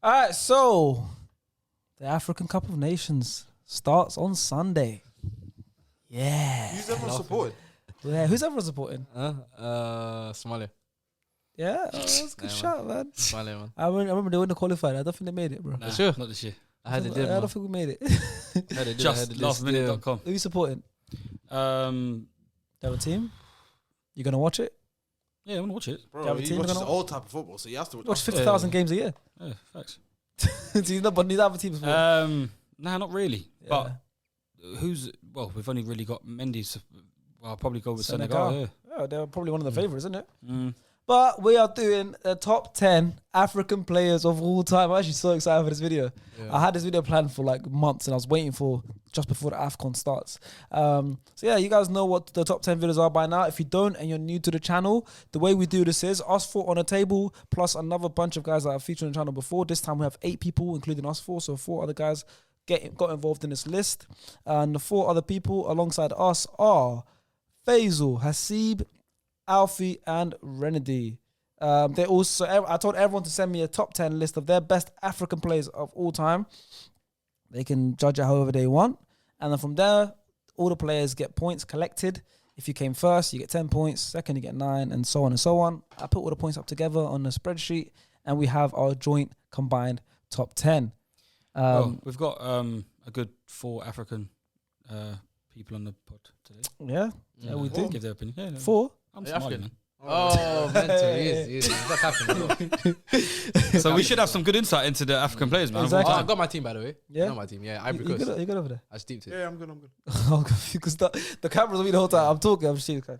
All right, so the African Cup of Nations starts on Sunday. Yeah. Who's everyone supporting? Yeah, who's everyone supporting? Somalia. Yeah, that's a good shout, man. Somalia, man. I remember they wouldn't have qualified. I don't think they made it, bro. Nah, Sure. not this year. I had it I did, man. don't think we made it. Just lastminute.com. Who are you supporting? Yeah, Do you have a team? You gonna watch it? I want to watch it. Do you have Bro, a he team watches gonna- all type of football, so you have to You watch 50,000 games a year. Yeah, facts. So he's not, but neither have a team supporting. Nah, not really. Yeah. But we've only really got Mendy. So I'll probably go with Senegal. Yeah. Oh, they're probably one of the favourites, isn't it? Mm. But we are doing the top 10 African players of all time. I'm actually so excited for this video. Yeah. I had this video planned for like months and I was waiting for just before the AFCON starts. So yeah, you guys know what the top 10 videos are by now. If you don't and you're new to the channel, the way we do this is us four on a table plus another bunch of guys that have featured on the channel before. This time we have 8 people, including us four. So 4 other guys got involved in this list. And the 4 other people alongside us are Faisal, Hasib, Alfie and Renedy. They also, I told everyone to send me a top 10 list of their best African players of all time. They can judge it however they want. And then from there, all the players get points collected. If you came first, you get 10 points. Second, you get 9 and so on and so on. I put all the points up together on the spreadsheet and we have our joint combined top 10. We've got a good 4 African people on the pod today. Yeah, we do. Give their opinion. Yeah, no. 4? I'm Yeah, smiling, man. Oh, mental. He is. He's not happening. So we should have some good insight into the African players, man. Exactly. I got my team, by the way. Yeah? I know my team. Yeah, Ivory You Coast. good over there? I steeped it. Yeah, I'm good. Because the camera's on me the whole time. I'm talking, I'm shooting.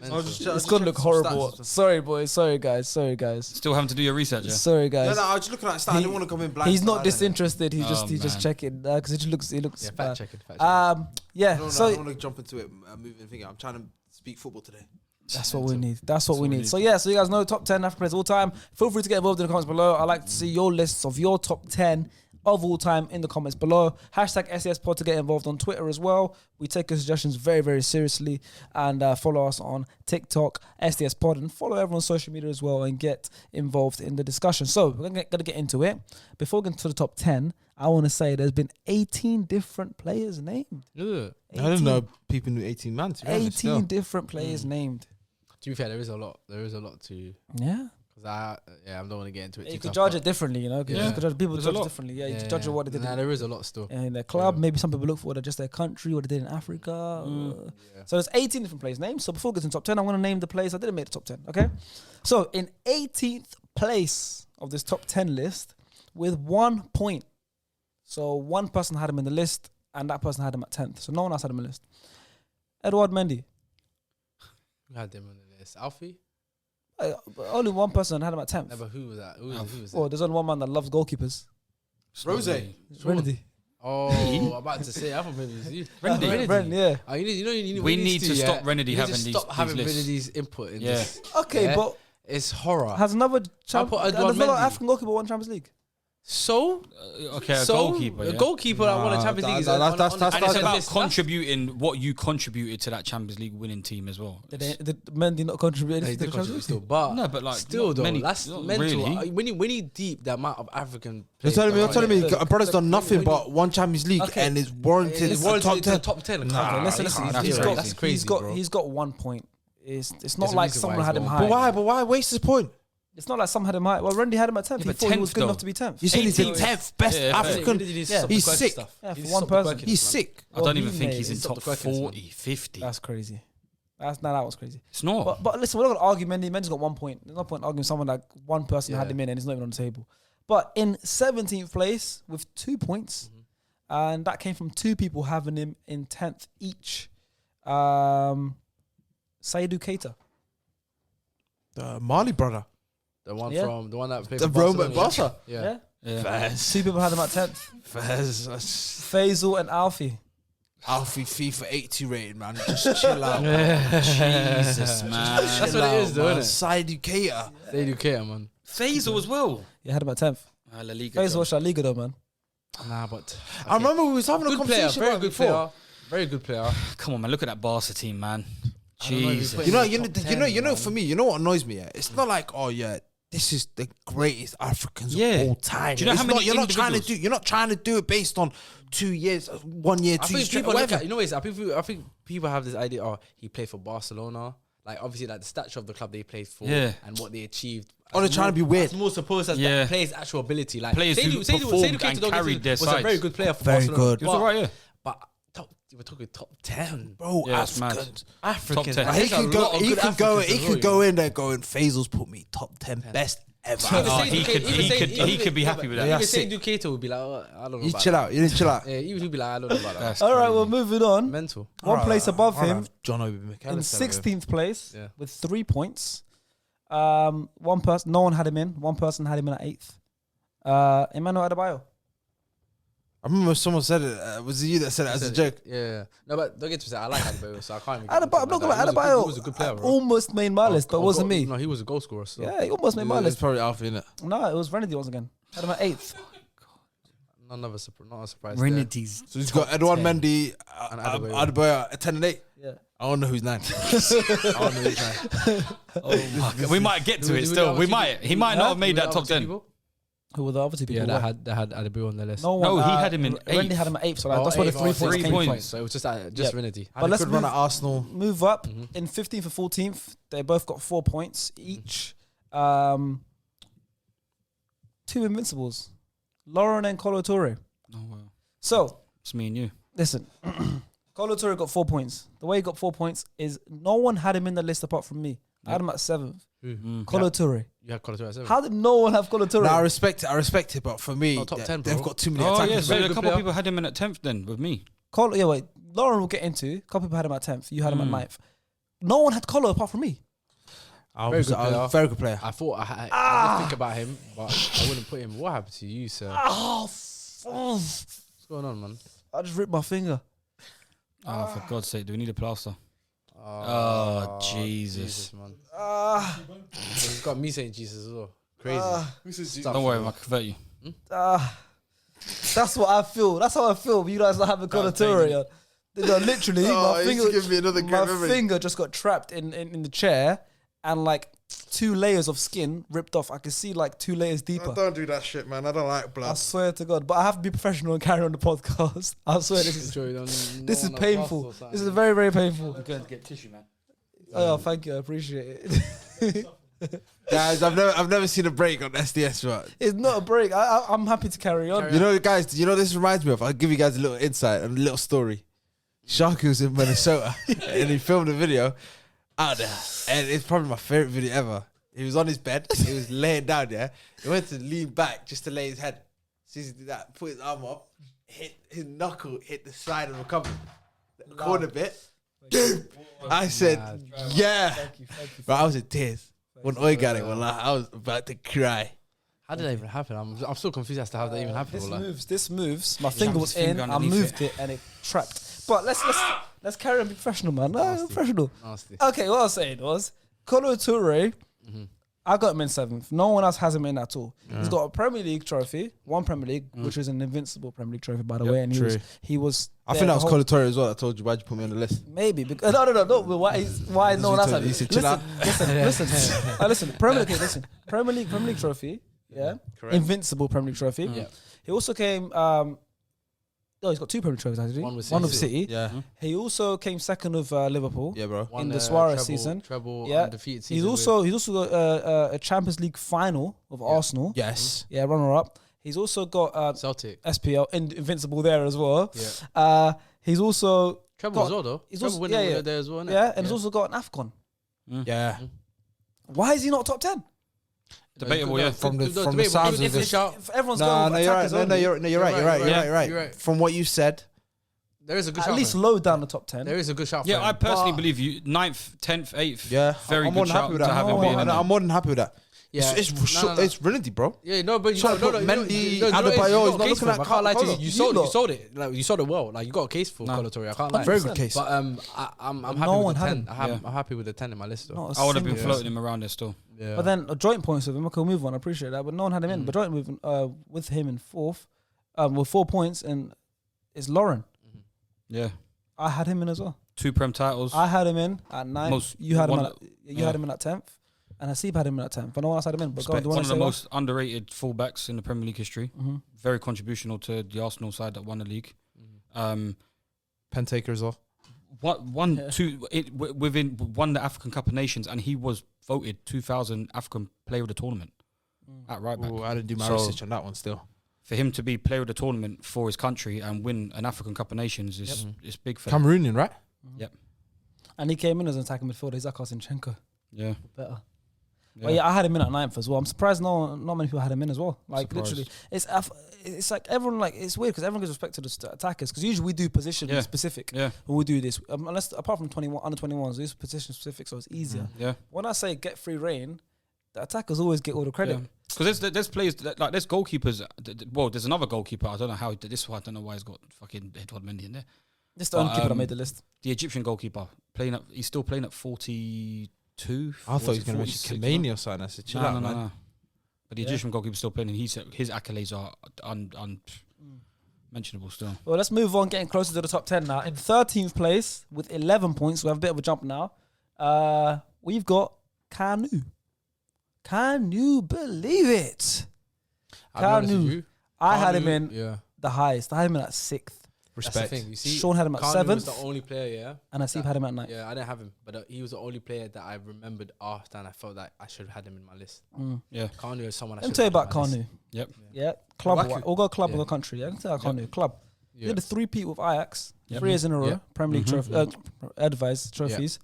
It's gonna look horrible. Sorry, boys. Sorry, guys. Still having to do your research, yeah? Sorry, guys. No, I was just looking at stats. I didn't want to come in blind. He's to not that, innit? disinterested. He's just man. checking because it looks Yeah, bad. fact checking. Yeah. No, I So don't want to jump into it. Moving finger. I'm trying to speak football today. that's what we need. That's what we need. So yeah. So you guys know top 10 African players of all time. Feel free to get involved in the comments below. I like to see your lists of your top 10 of all time in the comments below. Hashtag SESPod to get involved on Twitter as well. We take your suggestions very, very seriously. And follow us on TikTok, SDSPod, and follow everyone on social media as well and get involved in the discussion. So we're going to get into it. Before we get to the top 10, I want to say there's been 18 different players named. Yeah. I didn't know people knew 18 man. To be honest, 18 yeah. different players named. To be fair, there is a lot. There is a lot to. Yeah. Because I don't want to get into it. You too could tough, judge it differently, you know. 'Cause Yeah. you could judge, people There's a judge lot. differently. Yeah, you can judge what they did Nah, there is a lot still. in their club. Yeah. Maybe some people look for just their country, what they did in Africa. Yeah. So there's 18 different players named. So before we get to the top 10, I'm going to name the players. I didn't make the top 10, okay? So in 18th place of this top 10 list with 1 point. So one person had him in the list and that person had him at 10th. So no one else had him in the list. Edouard Mendy. Who had them on the list? Alfie? But only one person had him at 10th. No, but who was that? Who was Oh, that? there's only one man that loves goalkeepers. Rose. Renedy. Oh, I'm about to say. I thought maybe it was you. Ren, yeah. Oh, you We need to stop Renedy having stop these having lists. Renedy's input in Yeah. this. Okay, Yeah. but It's horror. has another put there's Edouard another Mendy. African goalkeeper won Champions League. So, Okay, a so goalkeeper. a Yeah. goalkeeper that won a Champions League. that's- And it's about list. contributing what you contributed to that Champions League winning team as well. Did Mendy not contribute He anything to did the Champions contribute League? still, but No, but like still not though, many- that's not mental. really. When you deep the amount of African. You're telling me, yeah. a brother's done nothing but one Champions League Okay. and is warranted It's a top 10. top 10. Okay, listen. that's He's crazy. got, That's crazy, bro. he's got 1 point. It's not There's a like reason someone why had he's him got high. But why waste his point? It's not like someone had him high. Well, Randy had him at 10th. Yeah, He but thought he was 10th good enough though. to be 10th. You said he's the 18th. 10th best Yeah, African. Yeah, He's sick. Yeah, for one person. He's sick. I don't Well, even he think may- he's in he's top top the quickest, 40, 50. That's crazy. That was crazy. It's not. But listen, we're not going to argue Mendy. Mendy's got 1 point. There's no point arguing someone like one person had Yeah. him in and he's not even on the table. But in 17th place with 2 points, and that came from 2 people having him in 10th each. Saidou Keita. The Mali brother. The one Yeah. from the one that played The for Roma Barcelona. Barca. Yeah. Yeah. 2 people had him at 10th. Fez. Faisal and Alfie. Alfie FIFA 80 rated, man. Just chill out. Jesus, man. That's what it is, though, isn't it? Side educator. They do care, man. Faisal as well. You had him at 10th. La Liga. Faisal was La Liga though, man. Nah, but I remember we was having a good player, conversation very about it good before. player, very good player. Come on, man. Look at that Barca team, man. I don't know if he's Jesus. playing You know, in the top 10, for me, you know what annoys me? Yeah? It's not like, oh yeah, this is the greatest Africans Yeah. of all time. Do you know It's how many not, you're not trying to individuals- do. You're not trying to do it based on 2 years, 1 year, I 2 think straight, people look whatever. at, you know what it is? I think people have this idea. Oh, he played for Barcelona. Like obviously, like the stature of the club they played for, Yeah. and what they achieved. Oh, they're trying to be weird. It's more supposed as Yeah. the player's actual ability. Like Players who performed and carried their was a sides. very good player for Very Barcelona. good. He was alright, yeah. But we're talking top 10. Bro, Yeah, it's mad. Africans. Africans. Top 10. man. He There's a could go. lot of He good could go. Africans He as well, could you go know. in there going. Faisal's put me top 10 best ever. Even Oh, saying he Duque- could- even he saying- could- even- he could be happy with that. Even That's saying it. Ducato would be like, oh, I don't know. You about chill that. out. You didn't chill out. Yeah, even he'd be like, I don't know about that. That's All right, crazy. well, moving on. Mental. One place above I'll him have John Obi McAllister. in 16th place Yeah. with 3 points. One person, no one had him in. One person had him in at 8th. Emmanuel Adebayo. I remember someone said it. Was it you that said it as a joke? Yeah. No, but don't get twisted. I like Adebayo, so I can't even. Adebayo, I'm not gonna lie, He Adebayo was a good player, bro. almost made my list, but it wasn't me. No, he was a goal scorer. So. Yeah, he almost made my It's list. probably Alfie, innit? No, it was Renedy once again. Had him at 8th. Not a surprise. there. Renity's. So he's got Edouard Mendy, And Adebayo at 10 and 8. Yeah. I don't know who's 9. I don't know who's 9. Oh my God. We might get to Who- it who still. the We other might. two He might not have made Who that were top the other 10. two people? Who were the other two people? Yeah, that had Adebayo on the list. No one. No, he had him in Renedy 8th. had him at 8th, so that's why the 3 points three came from. points. So it was just Yep. Renedy. But let's could run move- at Arsenal. Move up Mhm. in 15th and 14th. They both got 4 points each. 2 invincibles, Lauren and Kolo Touré. Oh, wow. So It's me and you. listen, Kolo Touré got 4 points. The way he got 4 points is no one had him in the list apart from me. I had him at 7th. Mm. Kolo Touré. You had Kolo Touré at 7. How did no one have Kolo Touré? Now I respect it, but for me, Oh, top 10, they've bro. got too many Oh, attackers. yeah. So Very a good couple of player. people had him in at 10th then with me. Kolo, yeah, wait. Lauren will get into. A couple people had him at 10th. You had him at 9th. No one had Kolo apart from me. Very good player. Very good player. I thought I did think about him, but I wouldn't put him. What happened to you, sir? What's going on, man? I just ripped my finger. Oh, for God's sake. Do we need a plaster? Oh, Jesus. man. Ah, He's got me saying Jesus as well. Crazy. Stuff, Don't worry, bro. I'll convert you. that's what I feel. That's how I feel. You guys not having Kolo Touré. Yeah. No, literally, my finger just got trapped in the chair, and like 2 layers of skin ripped off. I can see like 2 layers deeper. Don't do that shit, man. I don't like I blood. swear to God, but I have to be professional and carry on the podcast. I swear this is painful. This is very, very painful. I'm going to get tissue, man. Oh, thank you. I appreciate it. Guys, I've never seen a break on SDS, but It's not a break. I'm happy to carry on. you know, guys, you know this reminds me of. I'll give you guys a little insight and a little story. Sharky was in Minnesota and he filmed a video out there, and it's probably my favorite video ever. He was on his bed, he was laying down there. He went to lean back just to lay his head. So he did that, put his arm up, hit his knuckle, hit the side of the cupboard, the corner bit. Dude, I said, yeah. Thank you. But I was in tears. When I got it, well, I was about to cry. How did that even happen? I'm still confused as to how that even happened. This moves. My finger was his in. finger I underneath moved it and it trapped. But let's carry on. Be professional, man. Professional. Nasty. Okay, what I was saying was Kolo Touré. I got him in 7th. No one else has him in at all. He's got a Premier League trophy, one Premier League, which is an invincible Premier League trophy, by the way. And he was. I think that was Kolo Touré as well. I told you, why'd you put me on the list? Maybe because no. But why no one else had He it? said, chill out. Listen. Premier League trophy. Yeah. Correct. Invincible Premier League trophy. Yeah. He also came. He's got 2 Premier League trophies actually. One with One with City. City. Yeah, He also came second of Liverpool. yeah, bro. In the Suarez treble, season. treble Yeah. undefeated season. He's also got a Champions League final of Arsenal. Yes. Yeah, runner up. He's also got Celtic. SPL invincible there as well. Yeah. He's also Treble got- as well, though. he's Treble also- winner yeah. there as well. yeah, and he's also got an AFCON. Yeah. Why is he not top 10? Debatable, yeah. From the sounds of this. If everyone's No, going no, with you're right. attackers No, only, you're right. You're right. From what you said, There is a good at shout. least for him. low down the top 10. There is a good shout. Yeah, for I him. personally But- believe you 9th, 10th, 8th. yeah, Very I'm good more than happy shout with to that. have him being in there. I'm more than happy with that. Yeah. It's Renedy, bro. Yeah, no, but you Trying know, to put no, Mendy, no, no, Adebayo, you got he's a not case looking for him. at I can't lie to you. Colo. You You sold it. Like you sold it well. Like you got a case for Kolo Touré. I can't lie. Very good case. But I'm happy No with one the had 10. him. I'm happy with the 10 in my list though. Not a I would have been single- floating him around there still. Yeah. But then a joint points with him. Okay, we'll move on. I appreciate that. But no one had him in. But joint moving with him in 4th, with 4 points, and it's Lauren. Yeah. I had him in as well. 2 Prem titles. I had him in at 9th. Most- You had him one- in at 10th. And Hasib had him in at 10th. But no one else had him in. But go on, do you One want of to the say most underrated fullbacks in the Premier League history. Mm-hmm. Very contributional to the Arsenal side that won the league. Pen taker as well. Won the African Cup of Nations, and he was voted 2000 African Player of the Tournament at right back. I didn't do my So- research on that one still. For him to be Player of the Tournament for his country and win an African Cup of Nations is big for him. Cameroonian, right? And he came in as an attacking midfielder. He's like Zinchenko. Yeah. Better. Yeah. But yeah, I had him in at 9th as well. I'm surprised not many people had him in as well. Like Surprised. literally, it's like everyone like it's weird because everyone gives respect to the attackers because usually we do position specific. Yeah. When we do this, unless apart from 21 under 21s, we use position specific, so it's easier. Yeah. When I say get free reign, the attackers always get all the credit. Because there's players like there's goalkeepers. Well, there's another goalkeeper. I don't know how he did this one. I don't know why he's got fucking Edouard Mendy in there. This is the only keeper that made the list. The Egyptian goalkeeper he's still playing at 42. I thought he was going to mention Kamani or something. I said, chill out, man. No. But the Egyptian goalkeeper's still playing, and his accolades are unmentionable still. Well, let's move on, getting closer to the top 10 now. In 13th place with 11 points, we have a bit of a jump now. We've got Kanu. Can you believe it? Kanu. I had him in the highest. I had him in at 6th. Respect. That's the thing. You see, Sean had him at Kanu was 7th. the only player, And Hasib had him at 9th. Yeah, I didn't have him, but he was the only player that I remembered after, and I felt like I should have had him in my list. Yeah. Kanu is someone I Let me should tell you have about had in my list. Kanu. Yep. Yeah, club. Waku. We'll go club or go country. Yeah, I can tell you Kanu. Club. He did a 3-peat with Ajax. 3 years in a row. Yeah. Premier League advice trophies.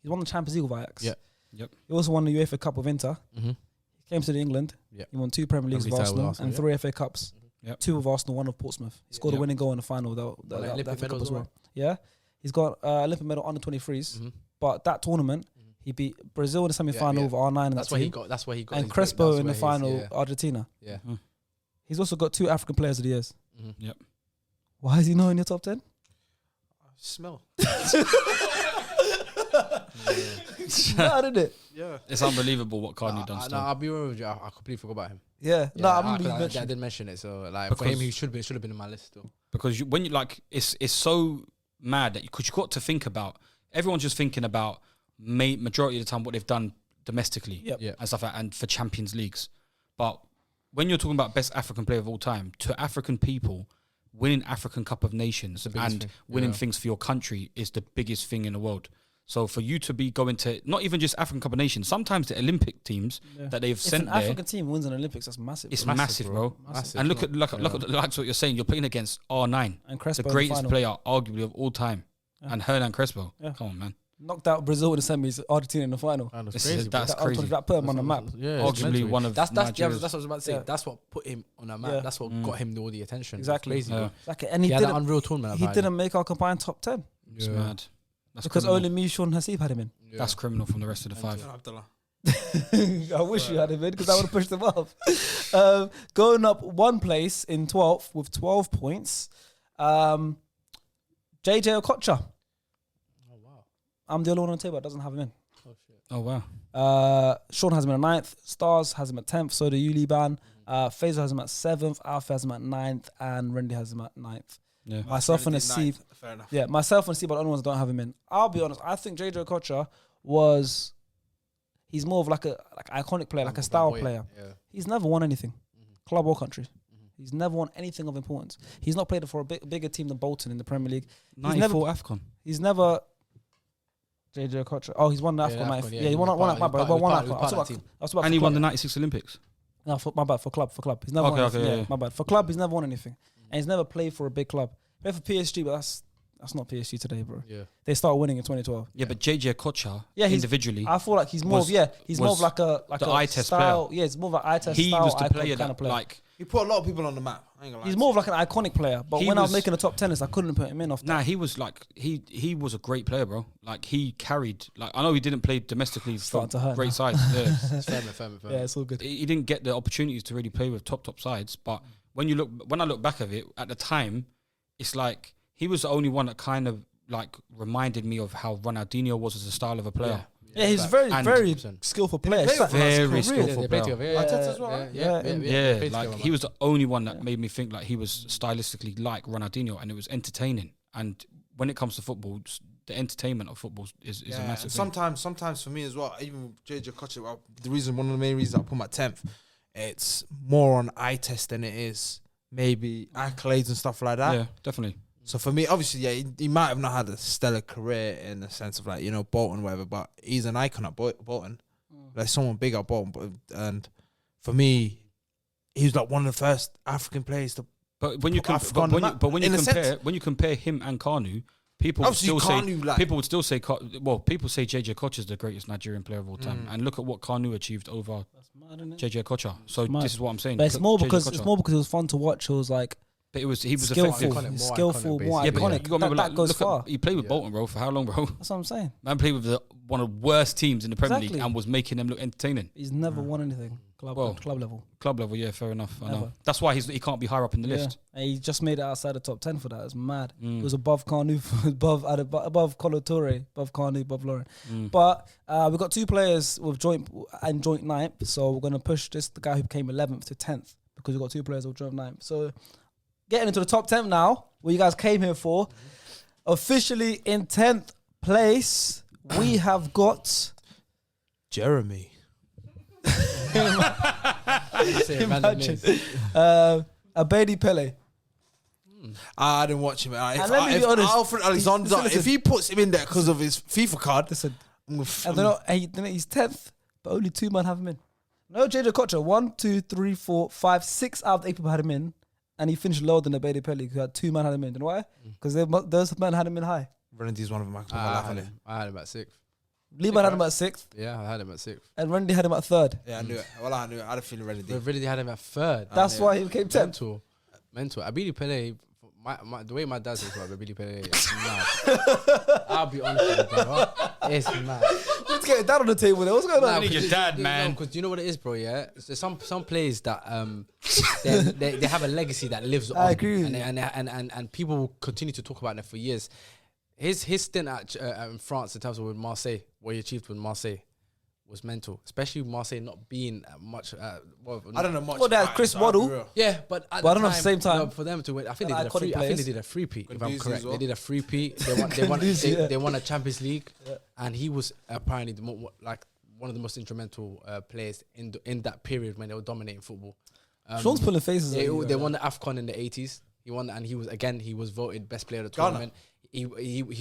He won the Champions League with Ajax. Yeah. Yep. He also won the UEFA Cup with Inter. Mm-hmm. He came to England. Yeah. He won 2 Premier Leagues with Premier League title Arsenal, with Arsenal, and 3 FA Cups. Yep. 2 with Arsenal, 1 with Portsmouth. He scored a Yep. winning goal in the final. That Olympic FA Cup medal as as well. well. Yeah. He's got Olympic medal under 23s. Mm-hmm. But that tournament, he beat Brazil in the semi-final Yeah. with R9 in That's that why he team. got. That's why he got. And his break. Crespo That's in the where final, he's- Argentina. Yeah. He's also got 2 African Players of the Years. Mm-hmm. Why is he not in your top 10? Smell. No, didn't it? Yeah. It's unbelievable what Kanu done No, still. I'll be real with you. I completely forgot about him. Yeah. No, I remember I he mentioned. didn't mention it. So like for him, Because- he should have been in my list still. Because when you like, it's so mad that because you got to think about everyone's just thinking about majority of the time what they've done domestically Yep. Yeah. and stuff like, and for Champions Leagues, but when you're talking about best African player of all time, to African people, winning African Cup of Nations biggest and thing. winning Yeah. things for your country is the biggest thing in the world. So for you to be going to not even just African Cup of Nations, sometimes the Olympic teams Yeah. that they've If sent an there, African team wins an Olympics, that's massive. it's bro. massive, bro. Massive. And look at what you're saying. You're playing against R9, And Crespo the in the greatest final. player arguably of all time, Yeah. and Hernan Crespo. Yeah. Come on, man. Knocked out Brazil in the semis, Argentina in the final. That's crazy. That put him on the map. Yeah. Arguably one of That's Nigeria's. what I was about to say. Yeah. That's what put him on a map. Yeah. That's what got him all the attention. Exactly. It's crazy, bro. Exactly. And He he had an didn't. unreal tournament. He about didn't make our combined top 10 It's mad. That's because criminal. only me, Sean, and Hasib had him in. him. That's criminal from the rest of the 5. I wish you had him in because I would have pushed him up. Going up 1 place in 12th with 12 points. JJ Okocha. Oh wow. I'm the only one on the table that doesn't have him in. Oh shit. Oh wow. Sean has him at 9th. Stars has him at 10th. So do you, Liban. Faisal has him at 7th. Alpha has him at 9th. And Rendy has him at 9th. Yeah. Myself and Hasib. Fair enough. Yeah, myself and Steve are the only ones that don't have him in. I'll be honest. I think JJ Okocha he's more of like an iconic player, like a style player. Yeah. He's never won anything, club or country. He's never won anything of importance. He's not played for a bigger team than Bolton in the Premier League. 94 AFCON. He's never JJ Okocha. Oh, he's won the AFCON. AFCON, Yeah, he won that. My bad. He won AFCON. And he won the 96 Olympics. No, my bad. For club. He's never won Okay, anything. yeah. My bad. For club, he's never won anything, and he's never played for a big club. Played for PSG, but that's not PSG today, bro. Yeah. They started winning in 2012. Yeah, but JJ Okocha, Yeah, he's- individually, I feel like he's more he's more of like a the eye test style. Yeah, he's more of an eye test he style was the icon player kind that of player. like. He put a lot of people on the map. I ain't gonna lie He's to more you. of like an iconic player. But He when I was was- making the top 10 list, I couldn't put him in off that. Nah, he was like he was a great player, bro. Like he carried. Like I know he didn't play domestically for Starting to hurt great now. sides. Yeah. It's fair. Yeah, it's all good. He didn't get the opportunities to really play with top sides. But when I look back of it at the time, it's like he was the only one that kind of like reminded me of how Ronaldinho was as a style of a player. Yeah, he's Like, very, and- very 100%. skillful player. play It's like- with us? Very Really? skillful They played player. together. Yeah, Arteta as well, right? Yeah, played like together, he was the only one that made me think like he was stylistically like Ronaldinho, and it was entertaining. And when it comes to football, the entertainment of football is a massive thing. Sometimes for me as well, even JJ Kocher, one of the main reasons I put him at 10th, it's more on eye test than it is maybe accolades and stuff like that. Yeah, definitely. So for me, obviously, yeah, he might have not had a stellar career in the sense of like, Bolton, whatever, but he's an icon at Bolton. Like someone big at Bolton. And for me, he was like one of the first African players to. But when you compare him and Kanu, people would still say people say JJ Kocher is the greatest Nigerian player of all time, and look at what Kanu achieved over JJ Kocher. So this is what I'm saying. But it's more because it was fun to watch. It was like. But he was skillful, effective. more iconic. That goes far. He played with Bolton, bro, for how long, bro? That's what I'm saying. Man played with one of the worst teams in the Premier League and was making them look entertaining. He's never won anything club level. Club level, yeah, fair enough. I know. That's why he can't be higher up in the list. And he just made it outside the top 10 for that. It's mad. It was above Kanu, above Colo Touré, above Kanu, above Lauren. But we've got 2 players with joint 9th, so we're gonna push the guy who came 11th to 10th because we've got 2 players with joint 9th. So. Getting into the top 10 now, what you guys came here for. Officially in 10th place, we have got Jeremy. Imagine. Abedi Pele. I didn't watch him. Let me be honest. Alfred Alexander, if he puts him in there because of his FIFA card, listen, he's 10th, but only 2 men have him in. No, JJ Kocher, 1, 2, 3, 4, 5, 6 out of 8 people had him in. And he finished lower than Abedi Pele, who had 2 men had him in. You know why? Because those men had him in high. Randy's one of them. I had him at 6th. Lehman had him at 6th. Yeah, I had him at 6th. And Randy had him at 3rd. Yeah, I knew it. Well, I knew it. I had a feeling Randy did. Randy had him at 3rd. That's why he became 10th. Mental. Abedi Pele, the way my dad says about Abedi Pele, it's mad. I'll be honest with you, bro. It's mad. Let's get that on the table there. What's going on? I need your dad, man. Because you know what it is, bro, yeah? There's some players that they have a legacy that lives on. I agree. And people will continue to talk about them for years. His stint in France in terms of with Marseille, what he achieved with Marseille, was mental, especially Marseille not being much. I don't know much. Well, that's Chris Waddle. Yeah, but at I don't know at the same time for them to win. I think they did a free-peat. If I'm correct, they did a free-peat. They won a Champions League, and he was apparently one of the most instrumental players in that period when they were dominating football. Sean's pulling faces. They won the AFCON in the 80s. He won, and he was voted best player of the tournament. He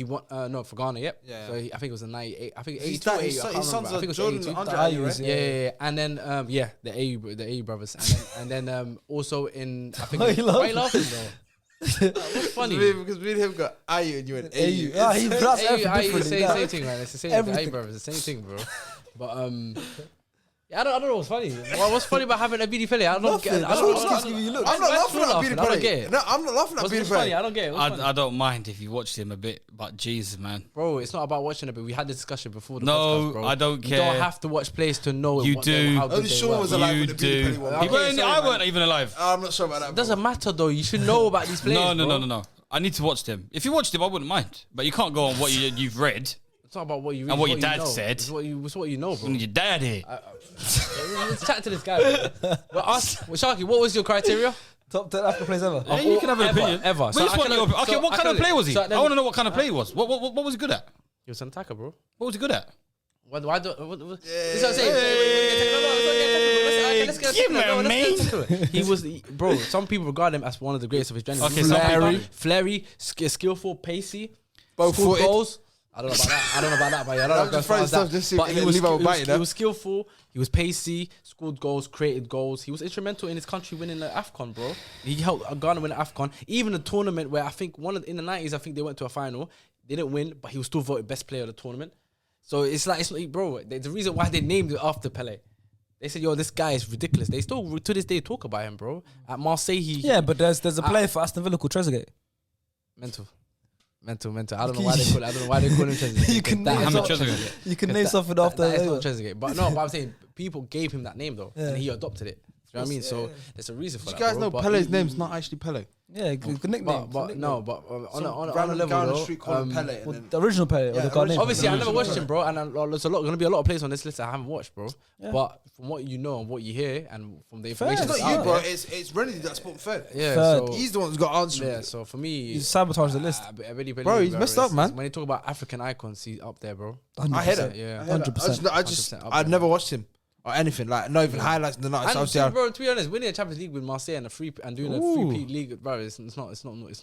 won for Ghana. Yep. Yeah. So I think it was a 98. I think 82. I can't remember. I think it was Jordan 82. Right? Yeah. And then the AU brothers. And then also in I think why are you laughing though? What's funny? Because me and him got Ayu and you went AU. Yeah, he pronounced everything differently. Same thing, man. It's the same. The AU brothers, the same thing, bro. But I don't know what's funny. What's funny about having a Abedi Pele? I don't get it. I'm not laughing at Abedi Pele. I don't get it. No, I'm not laughing at Abedi Pele. I don't get it. I don't mind if you watched him a bit, but Jesus, man. Bro, it's not about watching it, but we had this discussion before the podcast, bro. I don't care. You don't have to watch players to know you do. How good Sean was alive when Abedi Pele won. I weren't even alive. I'm not sure about that. It doesn't matter, though. You should know about these players. No. I need to watch them. If you watched them, I wouldn't mind. But you can't go on what you've read. It's not about what you read. And what your dad said. It's what you know, bro. Your dad here. Let's chat to this guy, bro. Sharky, what was your criteria? Top 10 African players ever. Yeah, you can have an opinion. Ever. What kind of player was he? I want to know what kind of player he was. What was he good at? He was an attacker, bro. What was he good at? Why don't... This is what I'm saying. Let's get He was... Bro, some people regard him as one of the greatest of his generation. Okay, Flary, skillful, pacey, both goals. I don't know about that, but I don't know about that. But he was skillful, he was pacey, scored goals, created goals. He was instrumental in his country winning the AFCON, bro. He helped Ghana win the AFCON. Even a tournament where I think in the 90s, I think they went to a final. They didn't win, but he was still voted best player of the tournament. So it's like bro, the reason why they named it after Pele. They said, yo, this guy is ridiculous. They still, to this day, talk about him, bro. At Marseille, but there's a player for Aston Villa called Trezeguet. Mental. I don't know why they call him Trezeguet. You can name something after. It's not Trezeguet. But I'm saying people gave him that name though, and he adopted it. You know what I mean? So there's a reason for You that. guys bro, know but Pele's he- name's not actually Pele. Yeah, good nickname. But good no, nickname. but on a Random level guy on the though, street called him Pele. Well, And the original Pele or Yeah, the Ghanaian. original. obviously I never Original watched Pele. him, bro, and there's gonna be a lot of players on this list I haven't watched, bro. Yeah. But from what you know and what you hear and from the Fair. information it's that's not you, out bro. there, It's Rennie that's put third. yeah, Third. so He's the one who's got answer. yeah, so for me, You sabotaged the list. I really Bro, believe, he's messed up, man. When you talk about African icons, he's up there, bro. 100%. I heard it. Yeah. 100%. I'd never watched him or anything. Like, not even highlights in the night. And So bro, to be honest, winning a Champions League with Marseille and doing a three-peat league, bro, it's not easy. It's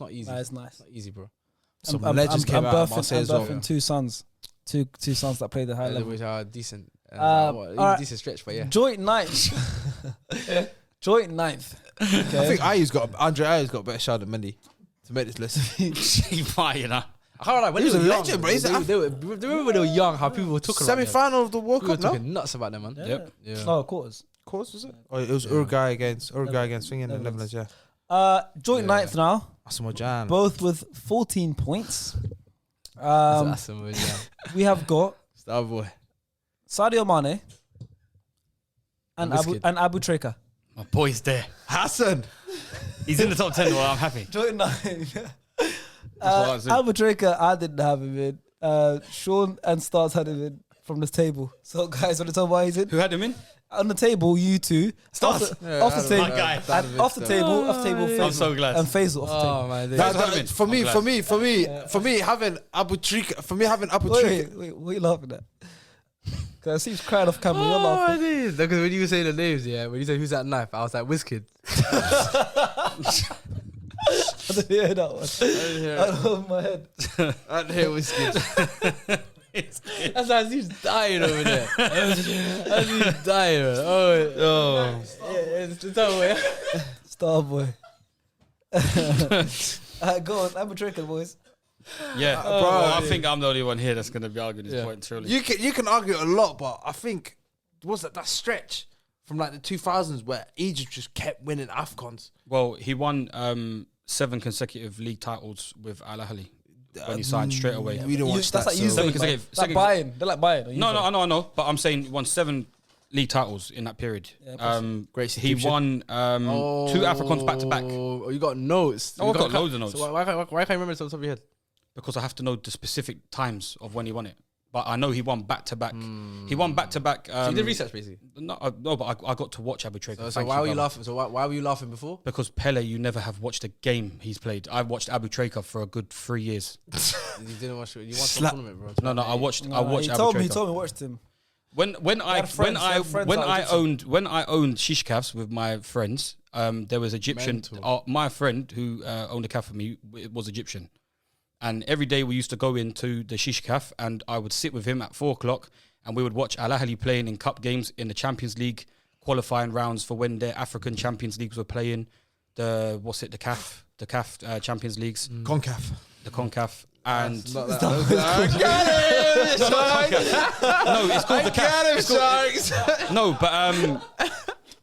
nice. It's not easy, bro. Some legends came out of Marseille as well. birthing two sons that played the high level. Which are decent. alright. Decent stretch, but yeah. Joint ninth. Joint ninth. I think Andre Ayew's got a better shot than Mendy to make this list. You know. I can't lie, when He was they a were legend, young, bro. He's they remember when they were young, how people were talking about them. Semi-final of the World People were Cup, no? talking nuts about them, man. Yep. Yeah. No, quarters. Of course, was it? Oh, it was Uruguay against Swinging in the Netherlands, yeah. Joint ninth now. Asamoah Gyan. Both with 14 points. That's some weird, yeah. We have got Star boy. Sadio Mane and Wizkid. Abu Treka. My boy's there. Hassan. He's in the top 10. Well, I'm happy. Joint ninth. what I was in. Abu Treka, I didn't have him in. Sean and Stars had him in from this table. So guys, want to tell me why he's in? Who had him in? On the table, you two. Stars. Off the table. My guy. And off the table, Faisal. I'm so glad. And Faisal off the table. Oh, my days. Guys, had him in. For me, having Abu Trika. Wait, what are you laughing at? Because it seems crying off camera. You're Oh, laughing. it is. Because when you were saying the names, yeah, when you said who's that knife, I was like, Wizkid. I didn't hear that one. Out of my head. I didn't hear Wizkid. That's how he's dying over there. That's he's dying. Oh. Yeah, it's that way. Star boy. Go on, I'm a tricker, boys. Yeah. Bro, Well, I think I'm the only one here that's going to be arguing this point, truly. You can argue a lot, but I think was that stretch from like the 2000s where Egypt just kept winning AFCONs. Well, he won 7 consecutive league titles with Al Ahly when he signed straight away. We didn't watch That's that. like you so- saying, consecutive- like second- buying. They're like buying. No, I know. But I'm saying he won 7 league titles in that period. Great He won 2 Africans back to back. Oh, you got notes. Oh, You I've got loads of notes. So why can't you remember this off the top of your head? Because I have to know the specific times of when he won it. But I know he won back to back. He won back to back. So you did research, basically. No, but I got to watch Abu Treka. So why were you laughing? So why were you laughing before? Because Pele, you never have watched a game he's played. I've watched Abu Treka for a good 3 years. You didn't watch it. You watched the Slap. tournament, bro. No, I watched. I He watched Abu told Treka. me, watched him. When I owned Shishkafs with my friends, there was Egyptian. My friend who owned a cafe for me was Egyptian, and every day we used to go into the Shishkaf, and I would sit with him at 4 o'clock, and we would watch Al Ahly playing in cup games in the Champions League qualifying rounds for when their African Champions Leagues were playing. The CAF Champions Leagues, CONCAF. the CONCAF. And No, it's called the CAF.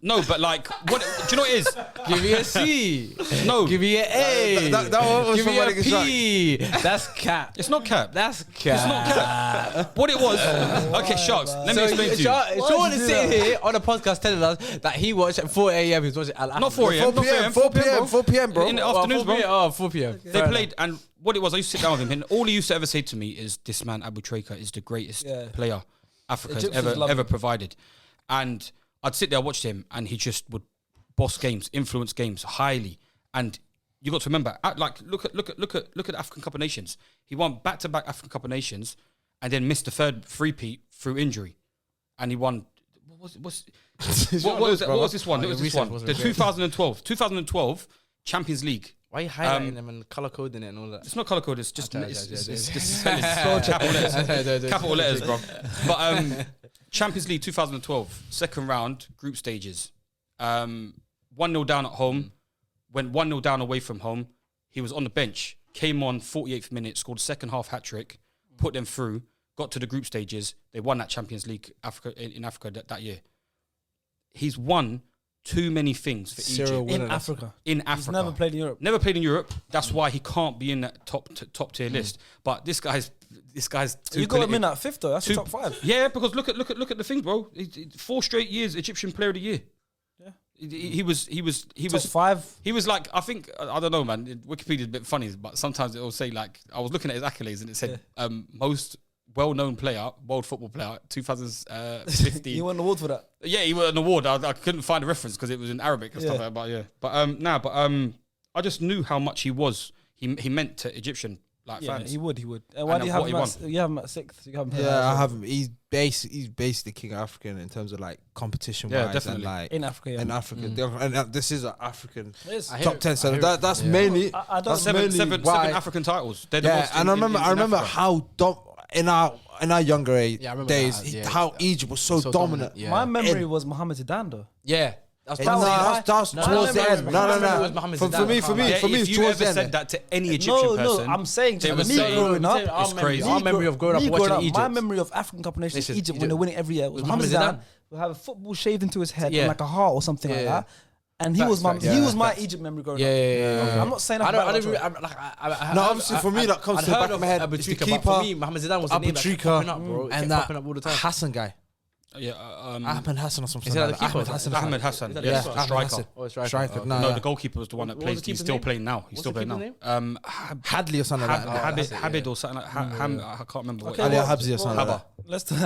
No, but like, what? Do you know what it is? Give me a C. No, Give me an A. That one was Give from me a Wedding P. That's cap. it's not cap. That's cap. It's not cap. What it was? Okay, Sharks. Let me explain to you. Sean is sitting here on a podcast telling us that he watched at 4 a.m. He was watching Al Ahly. Not 4 a.m. 4 p.m., bro. In the afternoons, bro. Oh, 4 p.m. They played, and what it was, I used to sit down with him, and all he used to ever say to me is, "This man Abu Treka is the greatest player Africa has Egyptians love ever him. provided." And I'd sit there, watch him, and he just would boss games, influence games highly. And you got to remember, look at the African Cup of Nations. He won back-to-back African Cup of Nations, and then missed the third three-peat through injury, and he won. What was this one? It was this one. The 2012 Champions League. Why are you highlighting them and color coding it and all that? It's not color code. It's just It's capital letters, bro. But Champions League 2012 second round group stages. 1-0 down at home. Went 1-0 down away from home. He was on the bench. Came on 48th minute. Scored second half hat trick. Put them through. Got to the group stages. They won that Champions League in Africa that year. He's won too many things for Egypt. In Africa. He's never played in Europe. Never played in Europe. That's why he can't be in that top tier list. But this guy's too You got him quality. in at fifth though. That's the top 5. Yeah, because look at the things, bro. 4 straight years Egyptian Player of the Year. Yeah. He was Top 5. He was like, I think, I don't know, man. Wikipedia is a bit funny, but sometimes it will say like, I was looking at his accolades and it said most well-known player, world football player, 2015. He won an award for that. Yeah, he won an award. I couldn't find a reference because it was in Arabic and stuff like that. But yeah, I just knew how much he meant to Egyptian fans. He would. Why do you have him at 6th? I have him. He's basically king of African in terms of like competition wise definitely. and like In Africa, in Africa. And this is an African I top 10. So that's mainly That's seven African titles. They're the most and I remember Africa. how in our younger days that, how Egypt was so dominant. Yeah. My memory was Mohamed Zidane though. Yeah. That's towards the end. No. For me, if you ever said that to any Egyptian person, I'm saying they to would me say, growing up, it's crazy. Our memory of growing up watching Egypt. My memory of African Cup of Nations, Egypt, when they're winning every year, was Mohamed Zidane. Would have a football shaved into his head, and like a heart or something like that. And he was my Egypt memory growing up. Yeah. I'm not saying I that. No, obviously for me that comes to the back of my head. It's the keeper, for me, Mohamed Zidane was the name that kept popping up, bro. And that Hassan guy. Yeah, Ahmed Hassan or something. Is that the keeper? Ahmed Hassan. Is that Yeah, the striker. Striker. No, the goalkeeper was the one that plays. He's still playing now. He's still playing now. Hadley or something like that. Habib or something like I can't remember what. Ali Habzi or something like that. Let's You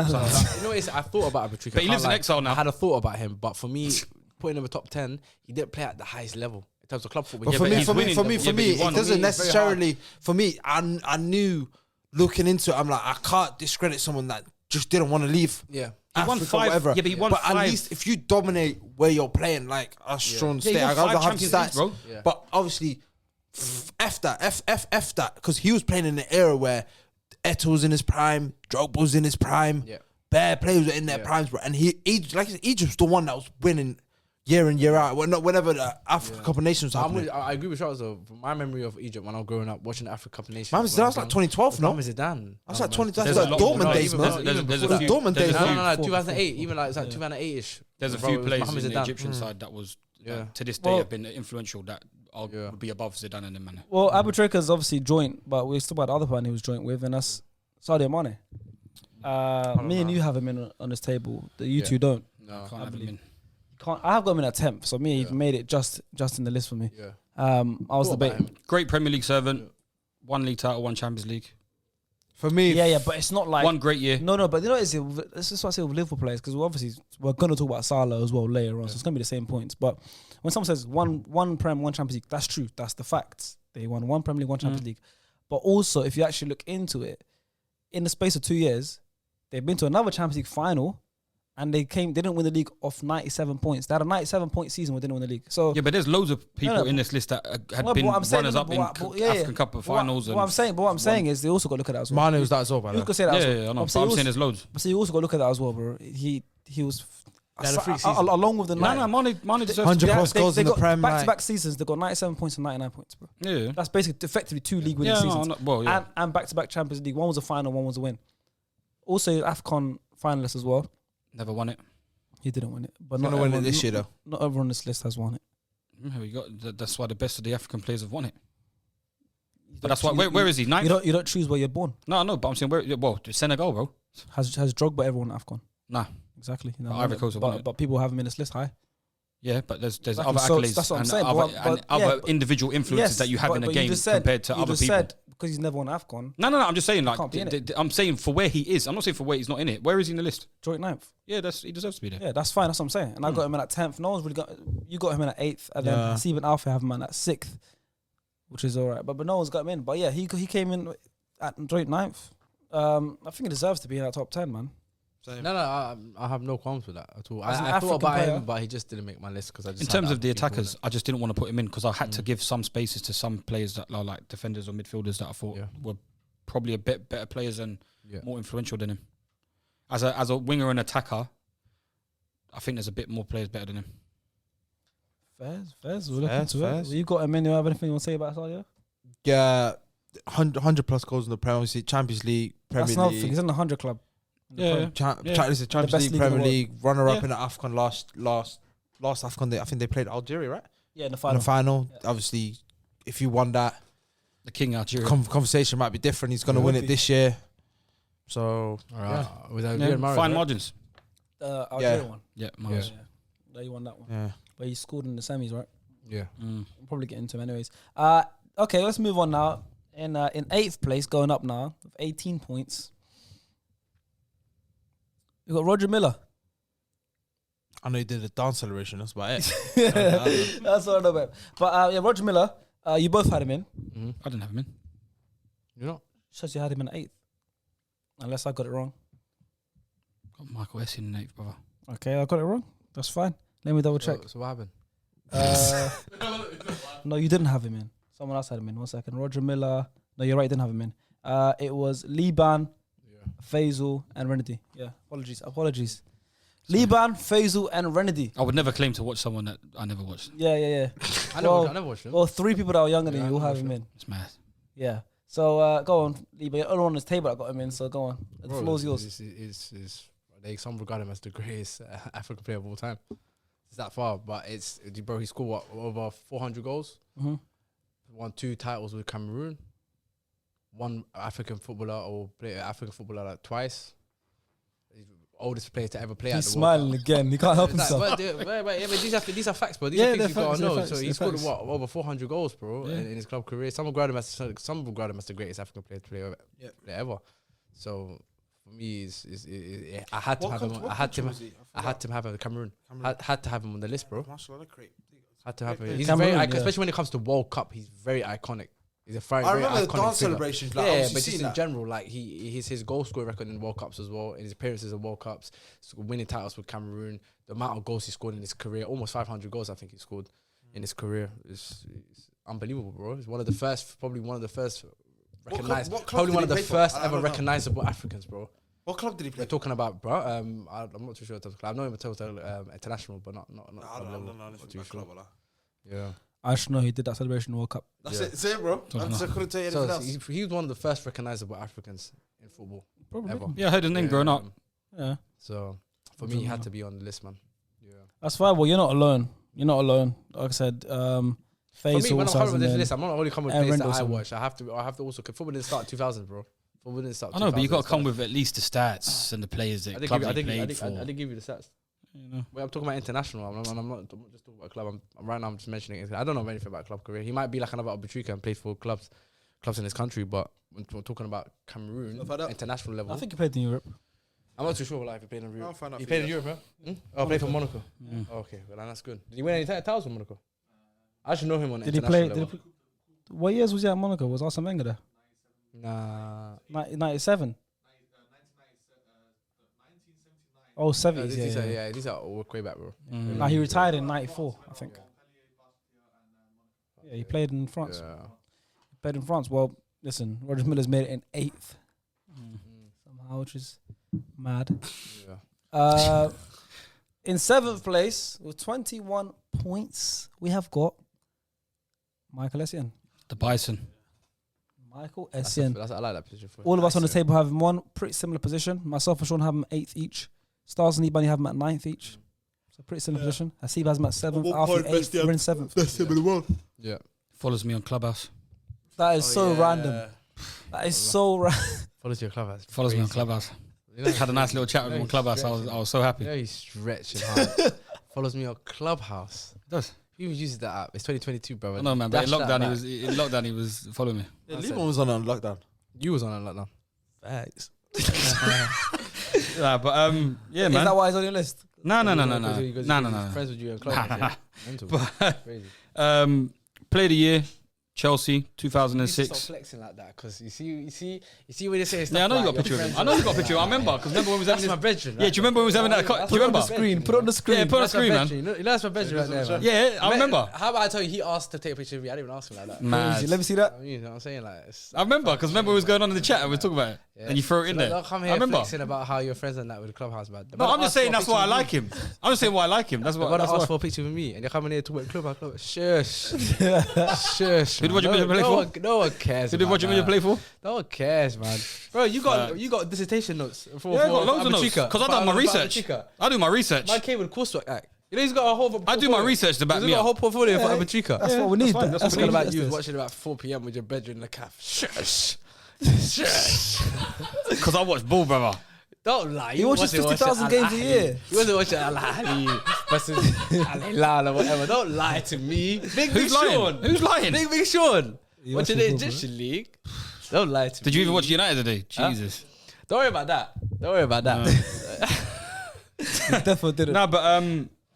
know, I thought about Abutrika. But he lives in exile now. I had a thought about him, but for me, putting him in the top 10, he didn't play at the highest level in terms of club football. But for me, it doesn't necessarily. For me, I knew looking into it, I'm like, I can't discredit someone that just didn't want to leave. Yeah. He won Africa, 5. whatever. Yeah, but he won 5. At least if you dominate where you're playing, like as Sean he said, won I 5 don't have Champions League, stats, bro. Yeah. but obviously, F that, because he was playing in an era where Eto'o was in his prime, Drogba was in his prime, bare players were in their primes, bro. And like I said, Egypt's the one that was winning year in, year out. Whenever the African Cup of Nations was happening. I agree with Charles though. From my memory of Egypt when I was growing up watching the African Cup of Nations. That was like 2012, no? Mohamed Zidane. That's like 20. That's like Dortmund days, man. There's The Dortmund days. No, 2008. Even like it's like 2008ish. There's a few players in the Egyptian side that was to this day have been influential that would be above Zidane and them, man. Well, Abutrika is obviously joint, but we still got the other one he was joint with, and that's Sadio Mane. Me and you have him in on this table. You two don't. No, Can't have him in. I have got him in at 10th, so me he made it just in the list for me. Yeah. I was debating. Great Premier League servant, 1 league title, 1 Champions League. For me, Yeah, but it's not like 1 great year. No, but you know what it is? This is what I say with Liverpool players, because we're going to talk about Salah as well later on, so it's going to be the same points. But when someone says one Prem, 1 Champions League, that's true. That's the facts. They won 1 Premier League, 1 Champions League. But also, if you actually look into it, in the space of 2 years, they've been to another Champions League final, and they didn't win the league off 97 points. They had a 97-point season where they didn't win the league. So yeah, but there's loads of people in this list that had been runners up in African Cup of finals. What I'm saying is they also got to look at that as well. Mane was that as well, by the way. You could say that as well. Yeah, I know. I'm saying there's loads. But so you also got to look at that as well, bro. He was along with the Mane deserves 100 plus goals in the Prem. Back-to-back seasons, they got 97 points and 99 points, bro. Yeah, that's basically effectively 2 league winning seasons. No, and back-to-back Champions League. One was a final, one was a win. Also, AFCON finalist as well. Never won it. He didn't win it, but not win it this year though. Not everyone on this list has won it. That's why the best of the African players have won it. But that's why. Where is he? 9th? You don't choose where you're born. No. But I'm saying Senegal, bro. Has Drogba ever won AFCON? Nah. Exactly. Ivory Coast have won it. But people have him in this list high. Yeah, but there's Exactly. other accolades that's what I'm saying. and other individual influences that you have in a game compared to other people. Because he's never won AFCON. No. I'm just saying, like, I'm saying for where he is. I'm not saying for where he's not in it. Where is he in the list? Joint 9th. Yeah, he deserves to be there. Yeah, that's fine. That's what I'm saying. And I got him in at 10th. No one's really got. You got him in at 8th, and then Stephen Alpha have him in at 6th, which is all right. But no one's got him in. But yeah, he came in at joint 9th. I think he deserves to be in that top 10, man. Same. No, I have no qualms with that at all. As an I thought about player, him, but he just didn't make my list because I just. In terms of the attackers, I just didn't want to put him in because I had to give some spaces to some players that are like defenders or midfielders that I thought were probably a bit better players and more influential than him. As a winger and attacker, I think there's a bit more players better than him. Fairs. We're looking to it. You got him in? You have anything you want to say about Salah? Yeah, 100 plus goals in the Premier League, Champions League, Premier League. That's another thing. He's in the 100 club. Champions League, Premier League, runner up in the AFCON last AFCON. I think they played Algeria, right? Yeah, in the final. Obviously, if you won that, the king Algeria conversation might be different. He's going to win it this year. So, with Algeria, fine margins. Algeria one. Yeah, Mahrez. Yeah, you won that one. Yeah, but he scored in the semis, right? Yeah. We'll probably get into him anyways. Okay, let's move on now. In 8th place, going up now with 18 points. We got Roger Miller. I know he did a dance celebration. That's about it. That's all I know about. But yeah, Roger Miller. You both had him in. Mm-hmm. I didn't have him in. You know? Says you had him in 8th. Unless I got it wrong. Got Michael Essien in 8th, brother. Okay, I got it wrong. That's fine. Let me double check. So what happened? No, you didn't have him in. Someone else had him in. 1 second. Roger Miller. No, you're right. You didn't have him in. It was Liban, Faisal, and Renedy. Yeah, apologies. Liban, Faisal, and Renedy. I would never claim to watch someone that I never watched. Yeah. I never watched him. Well, 3 people that are younger than you will have him in. It's mad. Yeah. So go on, Liban. You're the only one on this table that got him in. So go on. The floor's yours. Some regard him as the greatest African player of all time. It's that far, but he scored what, over 400 goals. Mm-hmm. Won 2 titles with Cameroon. One African footballer like twice. He's the oldest player to ever play. He's at the World smiling Cup. again. He can't help himself. But these are facts, bro. These are things you gotta know. So he they're scored facts. what, over 400 goals, bro, in his club career. Some regard him as the greatest African player ever. So for me, I had to have him. I had to have him. Cameroon. Had to have him on the list, bro. Had to have him. He's Cameroon, very, especially when it comes to World Cup. He's very iconic. He's a very, I remember very the iconic dance figure. celebrations. Like, Yeah, but just just in general, like his goal scoring record in World Cups as well, in his appearances at World Cups, winning titles with Cameroon, the amount of goals he scored in his career, almost 500 goals I think he scored in his career, is unbelievable, bro. He's one of the first, probably one of the first recognized, probably one of the first ever recognizable Africans, bro. What club did he play? We're talking about, bro. I'm not too sure what type of club. I know him total international, but not. No, club sure. Yeah. I should know he did that celebration in World Cup. That's it. Say it, bro. I couldn't tell you anything else. He was one of the first recognizable Africans in football. Probably. Ever. Yeah, I heard his name growing up. Yeah. So for me, he had to be on the list, man. Yeah. That's fine. Well, you're not alone. Like I said, Faisal. For me, when I'm coming with this list, I'm not only coming with players that I Rendell's watch. I have to also. Football didn't start 2000, bro. Football didn't start. I know, but you got to come with at least the stats and the players that clubs he played for. I did give you the stats. You know. Wait, I'm talking about international. I'm not just talking about club. Right now, I'm just mentioning it. I don't know anything about club career. He might be like another Abutrika and played for clubs in his country. But when we're talking about Cameroon, international level, I think he played in Europe. I'm not too sure if he played in Europe. I'll find out He for played you in Europe, huh? Oh, played for Monaco. Oh, okay, well, that's good. Did he win any titles for Monaco? I should know him on international level. What years was he at Monaco? Was Arsene Wenger there? Nah. 97. Oh, 70s, These are way back, bro. Nah, he retired in 94, I think. Yeah, he played in France. Yeah. He played in France. Well, listen, Roger Miller's made it in 8th somehow, which is mad. Yeah. In 7th place with 21 points, we have got Michael Essien. The Bison. Michael Essien. I like that position for him. All of us on the table have him one pretty similar position. Myself and Sean have him 8th each. Stars and Ibani have him at 9th each. So pretty similar position. Hasib has him at 7th. Alfie 8th. We're in 7th. Best team in the world. Yeah. Follows me on Clubhouse. That is so random. That is so random. Follows your clubhouse. Follows me on Clubhouse. Had a nice little chat with him on Clubhouse. I was so happy. Yeah, he's stretching hard. Follows me on Clubhouse. It does. Who uses that app? It's 2022, bro. I know, man. But in lockdown, he was following me. Yeah, Liban was on lockdown. You was on lockdown. Facts. Yeah, but yeah, man. Is that why he's on your list? No. He's friends with you on Clubhouse. Crazy. Play of the year, Chelsea, You 2006. stop flexing like that, because you see when you say stuff. Yeah, I know you like got a picture your of him. friends I know you got a picture of him. I remember, because remember when we was having That's my this. bedroom. Yeah, do you remember when we was having that? Do you remember? Put it on the screen. Yeah, put it on the That's my screen, man. bedroom. You know that's my bedroom right there, man. Yeah, I remember. How about I tell you, he asked to take a picture of me. I didn't even ask him like that. Mad. Let me see that. You know what I'm saying? Like, I remember, because remember we was going on in the chat and we were talking about it. yeah. And you throw it in So there. don't come I here remember. flexing about how your friends and that with the Clubhouse, man. No, I'm just saying that's why I like him. I'm just saying why I like him. That's Why what. ask That's for why. a picture with me and you're coming here to work Clubhouse? Shush. Shush. Who did Roger Miller play for? No one cares. Who did Roger Miller play for? No one cares, man. Bro, you got dissertation notes. For, Yeah, I got loads of notes because I done my research. I do my research. Man came with coursework act. You know he's got a whole. I do my research to back He's me got a up. whole portfolio for Abutrika. That's what we need. fine, That's that's what Talking we about need. you watching about 4 p.m. with your bedroom in the calf. Shush. Shush. Because I watch ball, brother. Don't lie. He watches 50,000 games a year. He wasn't watching Al Ahly versus Al Hilal or whatever. Don't lie to me. Big Sean. Who's lying? Big Sean. He Watching watches the football, Egyptian league. Don't lie to me. Did you even watch United today? Jesus. Don't worry about that. Don't worry about that. Definitely didn't. No, but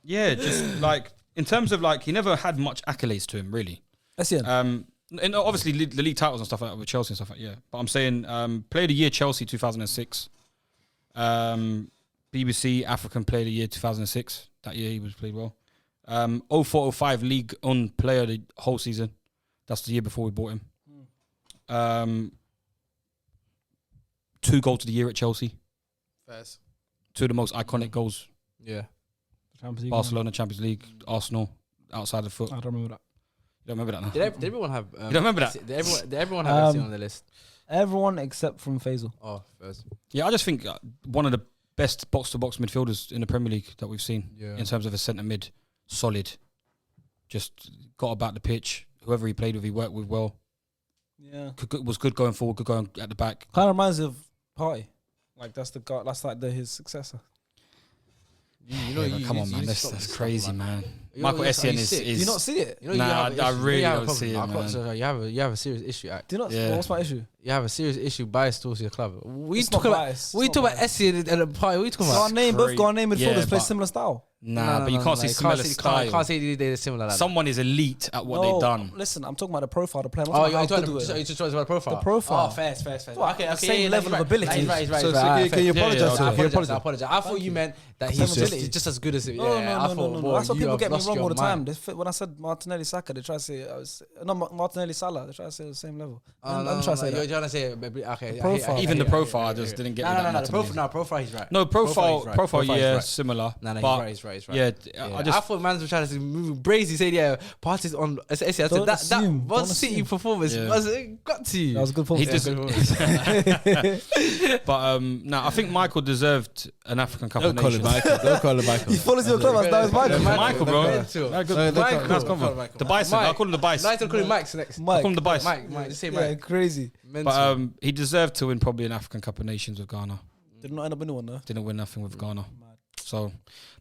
yeah, just like in terms of like he never had much accolades to him really. Essien. And obviously the league titles and stuff like that with Chelsea and stuff like that, yeah. But I'm saying Player of the Year Chelsea 2006. BBC African Player of the Year 2006. That year he was played well. 04-05 League on Player of the whole season. That's the year before we bought him. 2 goals of the year at Chelsea. First. 2 of the most iconic goals. Yeah. Champions League, Barcelona, Champions League, Arsenal, outside the foot. I don't remember that. You don't remember that now? Did everyone have... You don't remember that? Did everyone have FC on the list? Everyone except from Faisal. Oh, first. Yeah, I just think one of the best box-to-box midfielders in the Premier League that we've seen in terms of a centre mid. Solid. Just got about the pitch. Whoever he played with, he worked with well. Yeah. Was good going forward, good going at the back. Kind of reminds me of Party. Like that's the guy. That's like his successor. Come on, man. That's crazy, man. Michael Essien is. Do you not see it? Nah, I really don't see it, man. So you have a serious issue. Do you not? Yeah. What's my issue? You have a serious issue biased towards your club. We It's talk not about biased. we It's talk not about Essien and the Party. What are you talking So our about? name, both got our name Yeah, midfielders play but- similar style. Nah, but you can't see similar style. Can't say they're similar. Like Someone is elite at what they've done. Listen, I'm talking about the profile, the player. I'm Oh, talking you're about how talking good about we you just talking about the profile. The profile. Oh, fair. Well, Okay, same level of ability. He's right. So right. can you fair. apologize? Yeah, Can you I apologize. I thought you meant that Same he's ability. just as good as him. No. That's what people get me wrong all the time. When I said Martinelli Saka, they try to say Martinelli Salah. They try to say the same level. I'm trying to say You're that. trying to say okay. profile. Even the profile, I just didn't get me that No, Martinelli. profile. He's right. No, profile, he's yeah, right. similar. No, but he's right. yeah, I thought man's was trying to move brazy. Said parties on. I said Don't that assume, one don't City assume. performance was got to you. That was a good He performance. but no, I think Michael deserved an African Cup of Don't call him Nations. Michael. Don't call him Michael. He follows your club. That's Michael. Michael, bro. Mental. The bison. I call him the bison. Nice to call him Mike's next. I call him the bison. Mike. Just say Yeah, Mike. crazy. But he deserved to win probably an African Cup of Nations with Ghana. Did not end up winning one though. Didn't win nothing with Ghana. So,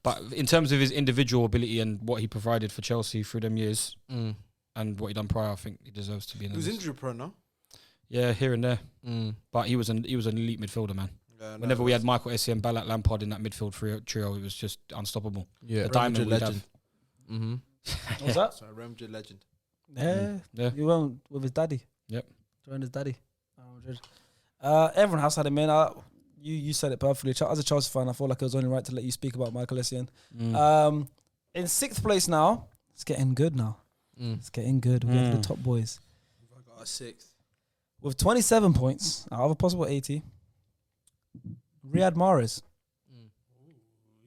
but in terms of his individual ability and what he provided for Chelsea through them years and what he done prior, I think he deserves to be in He the was list. injury prone, no? Yeah, here and there. But he was an elite midfielder, man. Whenever we had Michael Essien, Ballack, Lampard in that midfield trio, it was just unstoppable. Yeah, The diamond we'd legend. What was that? Sorry, Real Madrid legend. Yeah. You went with his daddy. Yep. Joined his daddy. Everyone has had it, man. You said it perfectly. As a Chelsea fan, I feel like it was only right to let you speak about Michael Essien. In 6th place now, it's getting good now. It's getting good. We're getting to the top boys. I got a 6th. With 27 points out of a possible 80, Riyad Mahrez.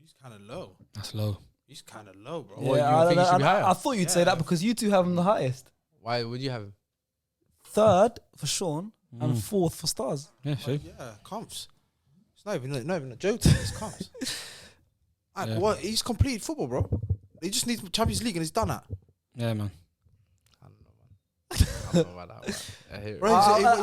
He's kind of low. That's low. He's kind of low, bro. Well, you think he should be higher? I thought you'd say that because you two have him the highest. Why would you have him? 3rd for Sean and 4th for Stars. Yeah, see? Yeah, comps. It's not even a joke. It's comps. Yeah. What? He's completed football, bro. He just needs Champions League and he's done that. Yeah, man. I don't know about that. I hear it. Bro, he's won hand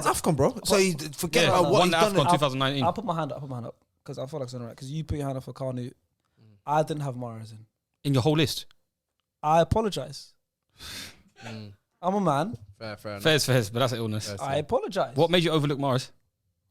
up. AFCON, bro. So you forget Yeah, about what won he's the done. AFCON 2019. I'll put my hand up because I feel like it's right. Because you put your hand up for Kanu. I didn't have Mahrez in. In your whole list? I apologize. I'm a man. Fair enough. Fairs, but that's an illness. I apologize. What made you overlook Morris?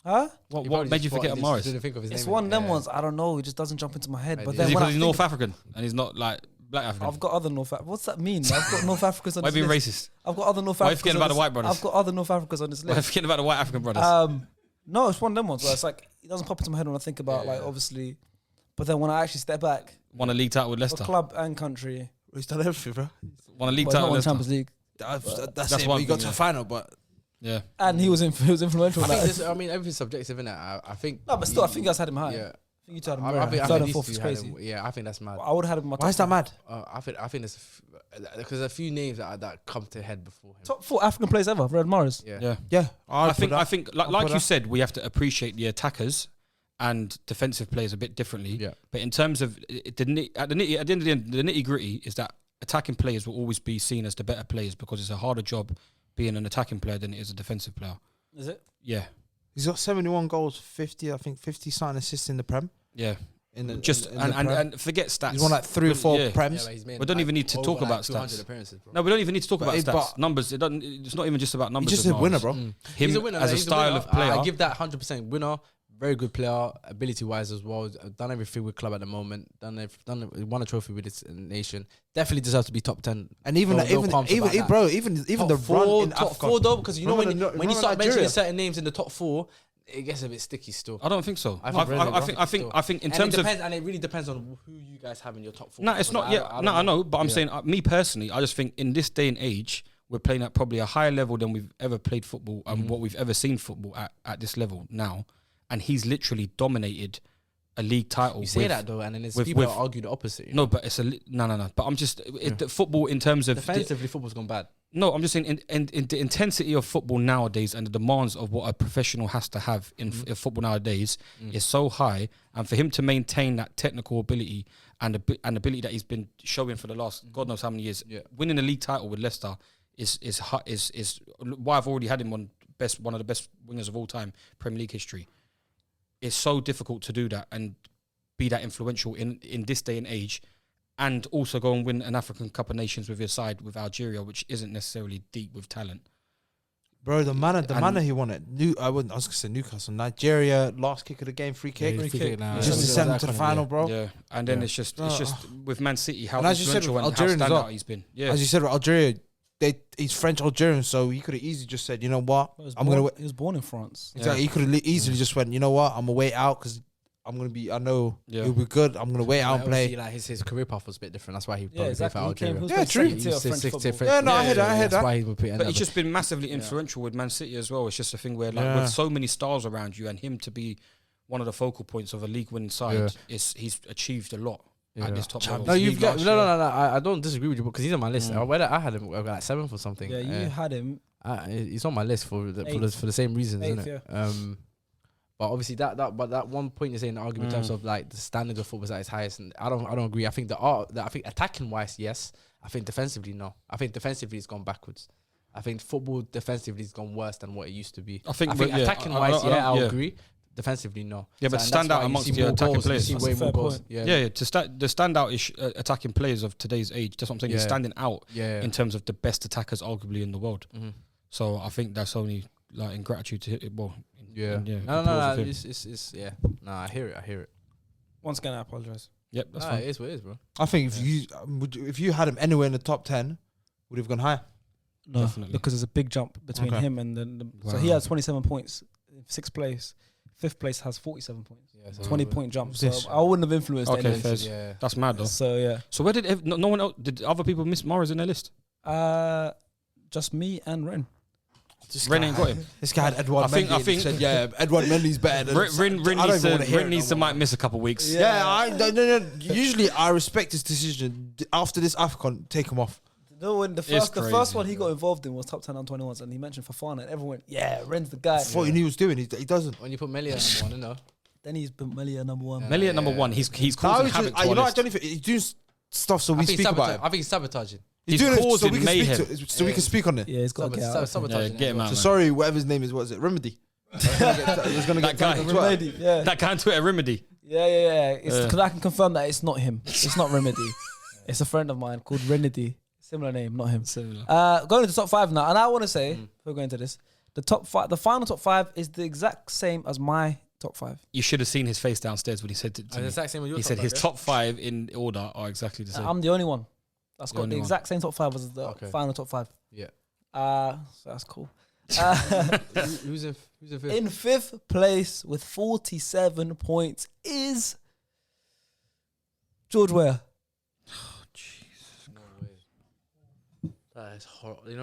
Huh? What made you forget Morris? Is It's one of them ones. I don't know. It just doesn't jump into my head. But Is then it when because he's North African and he's not like Black African? I've got other North. What's that mean? I've got North Africans on Why this being list. racist? I've got other North Why are you Africans. forgetting about the white brothers? I've got other North Africans on this Why are you list. forgetting about the white African brothers? No, it's one of them ones where it's like it doesn't pop into my head when I think about like obviously, but then when I actually step back, Won a league title with for Leicester. club and country, He's done everything, bro. Won a league but title not with won Leicester. Champions League, That's That's it. one But he got thing, to yeah. the final, but Yeah. and he was influential. I in think that. I mean everything's subjective, innit? I think. No, but still, I think you guys had him high. Yeah. I think you two had him I higher. think Third and these fourth two is had crazy. him- Yeah, I think that's mad. I would have had him in my top why is that five. mad? I think there's because a few names that come to head before him. Top 4 African players ever. Riyad Mahrez. Yeah. Yeah. Yeah, I think like put you that. said, we have to appreciate the attackers and defensive players a bit differently. Yeah. But in terms of at the end of the end, the nitty gritty is that attacking players will always be seen as the better players because it's a harder job being an attacking player than it is a defensive player. Is it? Yeah. He's got 71 goals, 50, I think 50 something assists in the Prem. Yeah. In the, Just in the Prem. and forget stats. He's won like 3 or 4 Prems. We don't even need to talk about stats. Appearances, bro. No, we don't even need to talk But about it- stats. but- Numbers. It's not even just about numbers. He's just with a winner, Miles. bro. Him He's a winner. as a He's style winner. of player. I give that 100% winner. Very good player, ability-wise as well. Done everything with club at the moment. Won a trophy with his nation. Definitely deserves to be top 10. And even No- like, no even qualms even about that. bro, even Top the four, run in top AFCON. 4 though, because you know when you Remember start Nigeria? mentioning certain names in the top 4, it gets a bit sticky still. I don't think so. I think in terms of and it really depends on who you guys have in your top 4. no, it's not. Yeah, no, I know, but I'm saying me personally, I just think in this day and age, we're playing at probably a higher level than we've ever played football and what we've ever seen football at this level now, and he's literally dominated a league title. You say that though, and then there's with- people with- that argue the opposite. You No, know? but it's no. But I'm just the football in terms of Defensively, football's gone bad. no, I'm just saying in the intensity of football nowadays and the demands of what a professional has to have in football nowadays is so high, and for him to maintain that technical ability and ability that he's been showing for the last God knows how many years, winning a league title with Leicester is why I've already had him on one of the best wingers of all time, Premier League history. It's so difficult to do that and be that influential in this day and age. And also go and win an African Cup of Nations with your side with Algeria, which isn't necessarily deep with talent. Bro, the manner he won it. I was gonna say Newcastle, Nigeria, last kick of the game, free kick. Just to send him to the final, bro. Yeah, and then it's just with Man City how And as you said, influential with and how Algerians as well. standout he's been. Yeah, As you said, with Algeria, he's French Algerian, so he could have easily just said, you know what, He was born in France. Exactly, he could have easily just went, you know what, I'm gonna wait out because I'm gonna be. I know it'll be good. I'm gonna wait out and play. Like his career path was a bit different. That's why he Yeah, exactly. played for Algeria. Yeah, true. Yeah, no, I heard that. That's why he would put it. but he's just been massively influential with Man City as well. It's just a thing where like with so many stars around you and him to be one of the focal points of a league-winning side, he's achieved a lot at this top level. No, you've got no. I don't disagree with you because he's on my list. I had him like 7th or something. Yeah, you had him. He's on my list for the same reasons, isn't it? But obviously that one point you're saying, the argument in terms of like the standard of football is at its highest, and I don't agree. I think I think attacking wise, yes. I think defensively, no. I think defensively it's gone backwards. I think football defensively has gone worse than what it used to be. I think attacking wise, I'll agree. Defensively, no. Yeah, but stand out amongst the attacking players. You see way more goals. Yeah, the standout attacking players of today's age. That's what I'm saying. He's standing out in terms of the best attackers, arguably in the world. So I think that's only like in gratitude to it. Well, no. It's yeah. No, I hear it. Once again, I apologize. Yep, that's fine. It is what it is, bro. I think if you had him anywhere in the top 10, would have gone higher. No, Definitely. because there's a big jump between him and then. So he has 27 points, 6th place. 5th place has 47 points. Yeah, so 20-point jump. So I wouldn't have influenced anyone. Okay, that's mad though. So yeah. So where did no one else? Did other people miss Morris in their list? Just me and Ren. Ren ain't got him. This guy had Edouard Mendy. I think said, Edouard Mendy's better. Ren needs to might miss a couple weeks. No. Usually I respect his decision. After this AFCON, take him off. No, when the first one he got involved in was top 10 under-21s, and he mentioned Fofana, and everyone went, "Yeah, Ren's the guy." What he knew he was doing, he doesn't. When you put Melia number 1, no. Then he's put Melia number 1. Melia at number 1. He's causing havoc to our list. I don't even. He's doing stuff so we speak about it. I think he's sabotaging. He's doing it so causing we can mayhem. so we can speak on it. Yeah, he's got to get out. Sabotaging. Get him out. So sorry, whatever his name is. What is it? Remedy. He's gonna get That guy. tagged on Twitter. Remedy, yeah. That guy on Twitter, Remedy. Yeah. It's because I can confirm that it's not him. It's not Remedy. It's a friend of mine called Renedy. Similar name, not him. Going into top 5 now, and I want to say, we're going to this. The final top 5 is the exact same as my top 5. You should have seen his face downstairs when he said to me. The exact same with your He said his top 5 in order are exactly the same. I'm the only one that's got the only exact same top 5 as the final top 5. Yeah. So that's cool. Who's in 5th? In 5th place with 47 points is George Weah. That is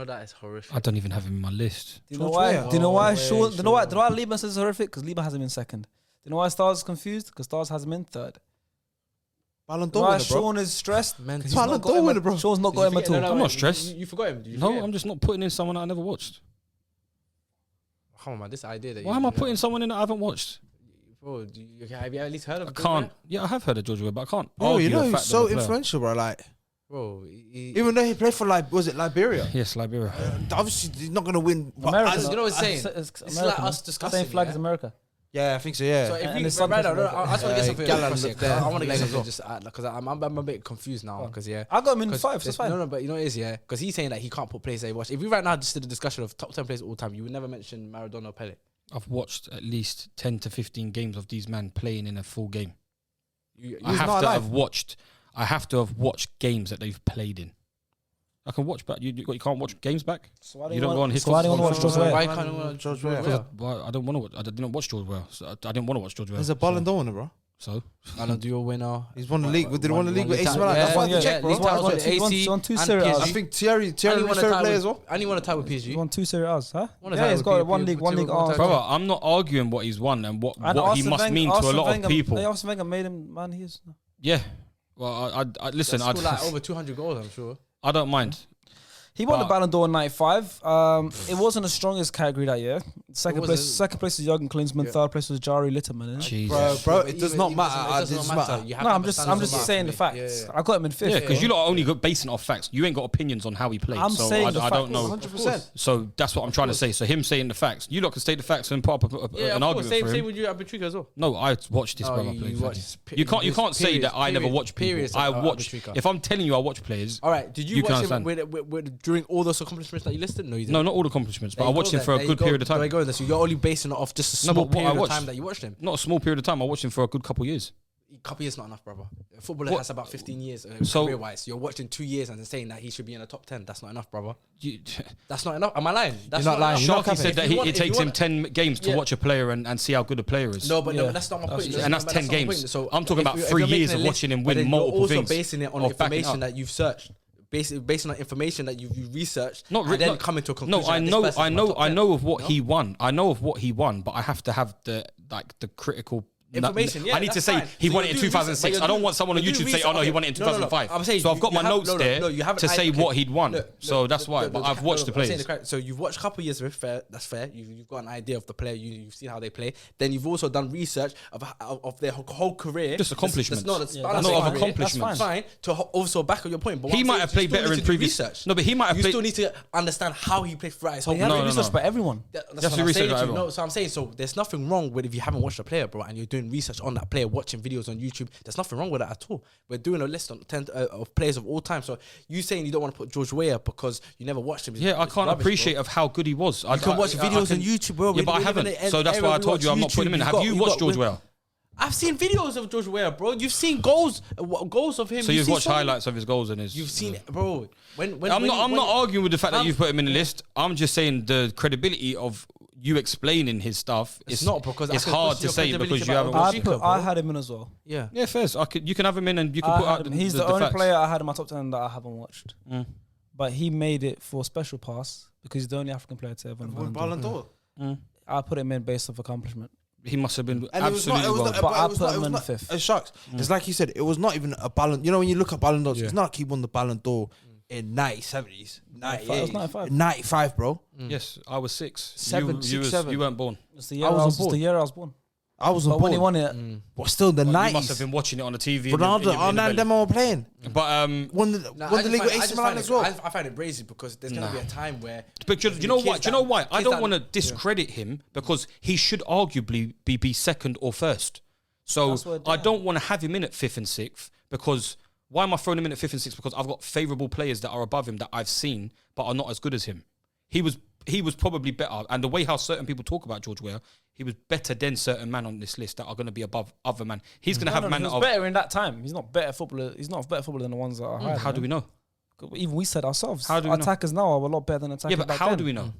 that is horrific. I don't even have him in my list. Do you know why? Do you know why Sean? Do you know why? Do you know why Liban says it's horrific? Because Liban has him in 2nd. Do you know why Stars is confused? Because Stars has him in 3rd. Ballon Do you know d'Or why winner, bro. Sean is stressed? Ballon d'Or winner, bro. Sean's not got him at all. I'm not stressed. You forgot him. No, I'm just not putting in someone that I never watched. Come on, man. This idea that Why am I putting someone in that I haven't watched? Bro, have you at least heard of I him? can't. Yeah, I have heard of George Weah, but I can't. Oh, argue you know the he's fact so of the player. influential, bro. Like, bro. Even though he played for Liberia? Yes, Liberia. Obviously, he's not gonna win. America. You know what I'm saying? It's like us discussing. Same flag yeah? as America. Yeah, I think so. Yeah. So if And you it's something right now, to I just want to get something Gallant across here. looked there. I want to get Legs something up. just because I'm a bit confused now. Because I got him in 5. So there's- it's fine. No, but you know what it is, yeah. Because he's saying that he can't put players that he watched. If we right now just did a discussion of top 10 players of all time, you would never mention Maradona or Pele. I've watched at least 10 to 15 games of these men playing in a full game. You I have to have watched games that they've played in. I can watch back. You can't watch games back. So why do You don't go on his. So why do you want to watch George Weah? Why can't you want George Weah? Well, I don't want to watch. I didn't watch George Weah. So I didn't want to watch George Weah. There's a Ballon d'Or winner, bro. So Ballon d'Or winner. He's won the league. Did he won the league with AC Milan? Yeah, That's why I had to yeah, check, bro. league titles with He's won- AC he's won 2 and Serie A's. I PSG. think Thierry And he was won a favorite tie player with- as well. And he won a tie with He PSG. won 2 Serie A's, huh? Won a Yeah, tie he's with got PSG, one league. two brother, I'm not arguing what he's won and what And he Arsene must Wenger- mean to a Arsene lot Wenger- of people. Arsene Wenger made him man. He is. Yeah. Well, I listen. That's still like over 200 goals, I'm sure. I don't mind. He won the But- Ballon d'Or in '95. It wasn't the strongest category that year. Second wasn't. place was Jurgen Klinsmann. Yeah. Third place was Jari Litterman. innit? Jesus. Bro, it does not matter. It It doesn't matter. You have No, to I'm just understand saying the for facts. me. Yeah. I got him in 5th. Yeah, because you lot are only basing it off facts. You ain't got opinions on how he played. I'm so saying the I don't facts. know. 100%. So that's what I'm trying to say. So him saying the facts, you lot can state the facts and put up an argument for him. Same with you at Benfica as well. No, I watched this brother play. You can't say that I never watch people. I watch. If I'm telling you I watch players, All right, did you You can watch him understand. during all those accomplishments that you listed? No, you didn't. no, not all accomplishments, but There I you watched go him for then. a good There you period of go. There you time. go. So you're only basing it off just a No, small but what I period of watched- time that you watched him. Not a small period of time. I watched him for a good couple of years. A couple years not enough, brother. A footballer What- has about 15 years So- career-wise. You're watching 2 years and then saying that he should be in the top 10. That's not enough, brother. You- That's not enough. Am I lying? That's You're not lying. enough. You're not Sharky said If that you want- it if you takes him want- 10 games to Yeah. watch a player and see how good a player is. No, but Yeah. that's not my point. And that's 10 not my games. point. So I'm talking if about you- if 3 you're making years a of list, watching him but win then multiple you're also things. basing it on of backing information up. that you've searched. Based on information that you've researched, Not and re- then not- coming to a conclusion. No, I that this know, person's I in my know, top I 10. know of what No? he won. I know of what he won, but I have to have the critical Information, yeah, I need to that's say fine. he So won you're it in doing 2006. research, but I don't you're want someone on doing YouTube to say, research. "Oh no, he Okay. won it in No, no, no. 2005." I'm saying so I've got my notes there you haven't to say okay. what he'd won. Look, So that's why. But I've watched the I'm saying players. so you've watched a couple of years of it. Fair, that's fair. You've got an idea of the player. You've seen how they play. Then you've also done research of their whole career. Just accomplishments. That's Yeah, not that's of fine. That's accomplishments. fine. To also back up your point. But what He I'm might saying have is you played still better need in to do previous. research. No, but he might have You played. still need to understand how he played throughout his whole You have career. to no, research no. about everyone. That's You what have to I'm research saying about to you. everyone. No, so I'm saying, so there's nothing wrong with if you haven't watched a player, bro, and you're doing research on that player, watching videos on YouTube. There's nothing wrong with that at all. We're doing a list on 10 of players of all time. So you saying you don't want to put George Weah because you never watched him? Yeah, I it's can't rubbish, appreciate bro. of how good he was. You can watch videos on YouTube, bro. Yeah, but I haven't. So that's why I told you I'm not putting him in. Have you watched George Weah? I've seen videos of George Weah, bro. You've seen goals of him. So you've seen watched some- highlights of his goals and his. You've seen it, bro. I'm not arguing with the fact that I'm- you've put him in the list. I'm just saying the credibility of you explaining his stuff. It's not because I it's can hard question to your say credibility because you about haven't Rodrigo, watched. bro. I had him in as well. Yeah. Yeah, first you can have him in and you can put out. He's the only facts. player I had in my top 10 that I haven't watched. Mm. But he made it for special pass because he's the only African player to ever win Ballon d'Or. I put him in based off accomplishment. He must have been And absolutely it was well. not, But I it was put not, him it was in not, 5th. Sharks. It's like you said, it was not even a Ballon. You know, when you look at Ballon d'Ors, Yeah. it's not like he won the Ballon d'Or in 1970s, 95. 95, bro. Yes, I was 6. Seven, six, seven. You weren't born. It's the year I I wasn't was born. the year I was born. I wasn't But when he born. won it, But still, the Well, you must have 90s. been watching it on the TV. Ronaldo, all nine of them were playing. But Won the league with AC Milan as well. I find it brazy because there's going to be a time where. But do you know what? Do you know why? I kids don't that- want to discredit him because he should arguably be second or first. So That's what- I don't want to have him in at 5th and 6th because why am I throwing him in at 5th and 6th? Because I've got favourable players that are above him that I've seen but are not as good as him. He was probably better, and the way how certain people talk about George Weah, he was better than certain men on this list that are going to be above other men. He's going to have men he that was are. better in that time. He's not better footballer. He's not a better footballer than the ones that are higher. How do we know? Even we said ourselves. How do we know? Attackers now are a lot better than attackers. Yeah, but back how then. do we know?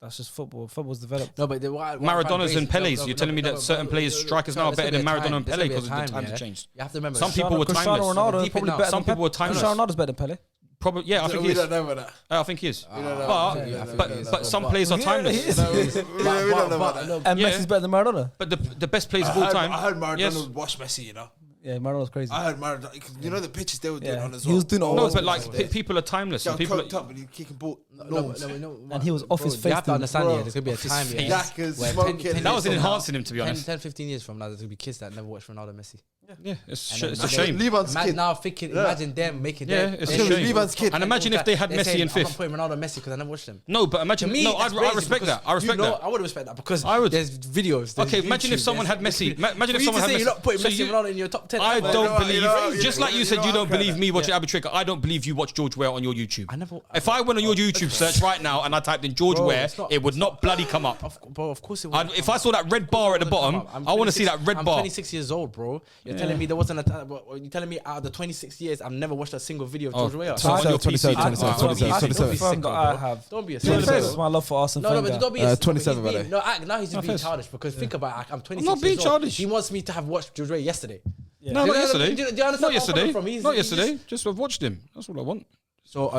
That's just football. Football's developed. No, but Maradona's and Pele's. You're telling me that certain players, strikers now are better than Maradona and Pele because the times have changed. You have to remember. Some people were Cristiano timeless. Ronaldo is Deep it probably now. better Some than people were timeless. Cristiano Ronaldo's better than Pele. Probably, yeah, I think he is. don't know about that. I think he is. don't But some players are timeless. We don't know about that. And Yeah. Messi's better than Maradona. But the best players of all time. I heard Maradona Yes. watch Messi, you know. Yeah, Maradona's crazy. I heard Maradona. You know the pitches they were doing Yeah. on as He well. was doing it all No, over but the like place. people are timeless. And people. Coked up and he kicking ball. And he was off his You face have to doing- understand, Bro, yeah, there's going to be a off his time, face. yeah. Knackers, where smoking. 10 That was years from enhancing him, to be now- honest. 10, 15 years from now, there's going to be kids that never watched Ronaldo and Messi. Yeah, it's And then a shame. Liban's kid. Now thinking, imagine them making Yeah, their. it's their a shame. Liban's kid. And imagine if they had They're Messi saying, in I'm not fifth. putting Ronaldo and Messi because I never watched them. No, but imagine. Me, No, that's I crazy respect because that. I respect that. I would respect that because I would. there's videos. There's Okay, imagine if YouTube, someone had there's- Messi. Imagine For if you someone to had say Messi. you're not putting So Messi you- and Ronaldo in your top 10. I ever. don't believe. Just like you said, you don't I believe feel me that. watching arbitrator. I don't believe you watch George Weah on your YouTube. I never. If I went on your YouTube search right now and I typed in George Bro, Weah, it's not- it would not bloody come up. Bro, of course it would. If I saw that red bar at the bottom, I want to see that red I'm bar. 26 years old, bro. You're telling me there wasn't a. You're telling me out of the 26 years, I've never watched a single video of George Weah. So on your PC, 27. I have. Don't be a This sicko. is my love for Arsene No, Wenger. but don't be a 27 he's by being- the No, now he's just being Fez. childish because think about it. I'm 26 not being years old. childish. He wants me to have watched George Weah yesterday. Yeah. No, Do not you yesterday. understand where I'm Not coming yesterday. from? Not yesterday. Just I've watched him. That's what I want. So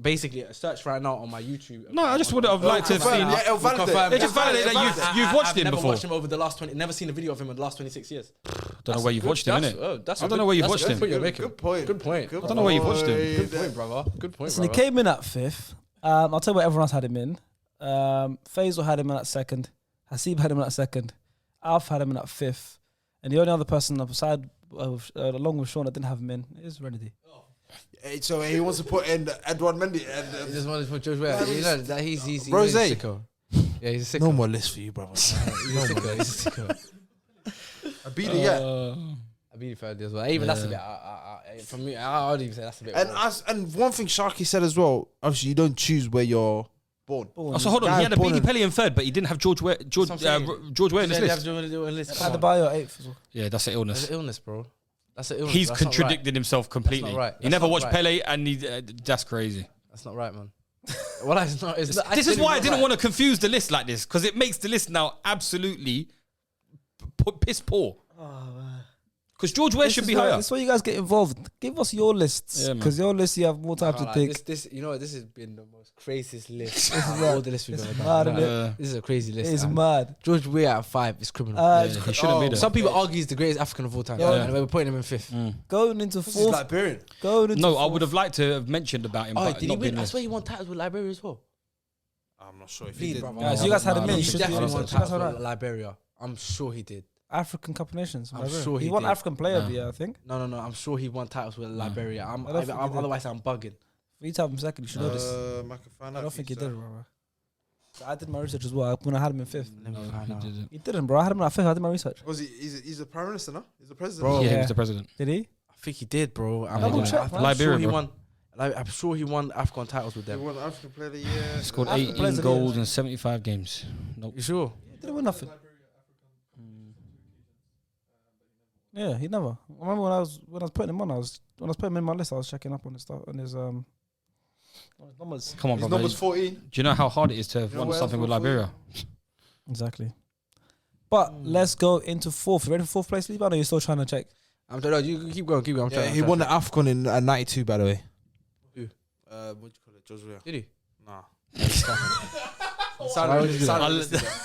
basically, a search right now on my YouTube. No, I just would have liked to have confirm, seen. yeah, it'll validate. It just validate that you've watched him never before. watched him over the last 20. Never seen a video of him in the last 26 years. Don't know where you've watched him, innit? I I don't know where you've watched him. Good point. Good point. I don't know where you've watched him. Good point, brother. Good point, Listen, he brother. came in at fifth. I'll tell you what everyone else had him in. Faisal had him in at second. Hasib had him in at second. Alf had him in at fifth. And the only other person beside, along with Sean, that didn't have him in is Renedy. So he wants to put in Edouard Mendy. He just wanted to put George Weah. You know that he's Rose. a sicko. Yeah, he's a sicko. No more list for you, brother. He's a sicko. He's a sicko. I beat it yet. I beat it for as well. Even that's a bit. For me, I would even say that's a bit. And one thing Sharky said as well. Obviously, you don't choose where you're born. So hold on, he had a Guy Beanie Pelly in third, but he didn't have George Weah in this list. Had the bio at eighth as well. Yeah, that's an illness. That's an illness, bro. That's an illness. He's That's not contradicted himself completely. right. He That's never not watched right. Pele, and that's crazy. That's not right, man. Well, it's not. It's This is why I didn't want to confuse the list like this, because it makes the list now absolutely piss poor. Because George Weah should be higher. That's why you guys get involved. Give us your lists. Yeah, man. Because your list, you have more time to pick. This, you know, this has been the most craziest list. is of mad. all the lists we've ever mad, done. innit? This is a crazy list. It's man. mad. George Weah at 5 is criminal. He shouldn't be there. Some people argue he's the greatest African of all time, Yeah. and we're putting him in 5th. Going into This is fourth. Liberian. Going into No, I fourth. would have liked to have mentioned about him, Oh, but did he not win? being I there. swear he won titles with Liberia as well. I'm not sure if Please, he did. brother. Guys, you guys had him in. You He should definitely do won it. titles That's with right. Liberia. I'm sure he did. African Cup of Nations. I'm Liberia. sure he won did. African Player of the Year, I think. No. I'm sure he won titles with Liberia. I don't think he did. Otherwise, I'm bugging. For you to have him second, you should know this. I can find I out don't for think you, he did, sir. bro. I did my research as well when I had him in fifth. Let me No, find he out. didn't. He didn't, bro. I had him at fifth. I did my research. Was he? He's a prime minister, no? He's the president. Bro, Yeah, he Yeah. was the president. Did he? I think he did, bro. Double check, man. Liberia, sure he bro. won. I'm sure he won AFCON titles with He them. won African Player of the Year. He scored African 18 players of the year. goals in 75 games. Nope. You sure? He didn't win nothing. Yeah, he never. I remember when I was putting him on, when I was putting him in my list, I was checking up on his stuff, on his numbers. Come on, His bro. number's 14. Do you know how hard it is to have You know won what something else with for you? Liberia? Exactly. But let's go into fourth. You ready for fourth place, Lee? I know you're still trying to check. I'm telling you, keep going. I'm Yeah, trying. he won the AFCON in '92, by the way. Who? What do you call it? George Weah. Did he? Nah. Why would you do that?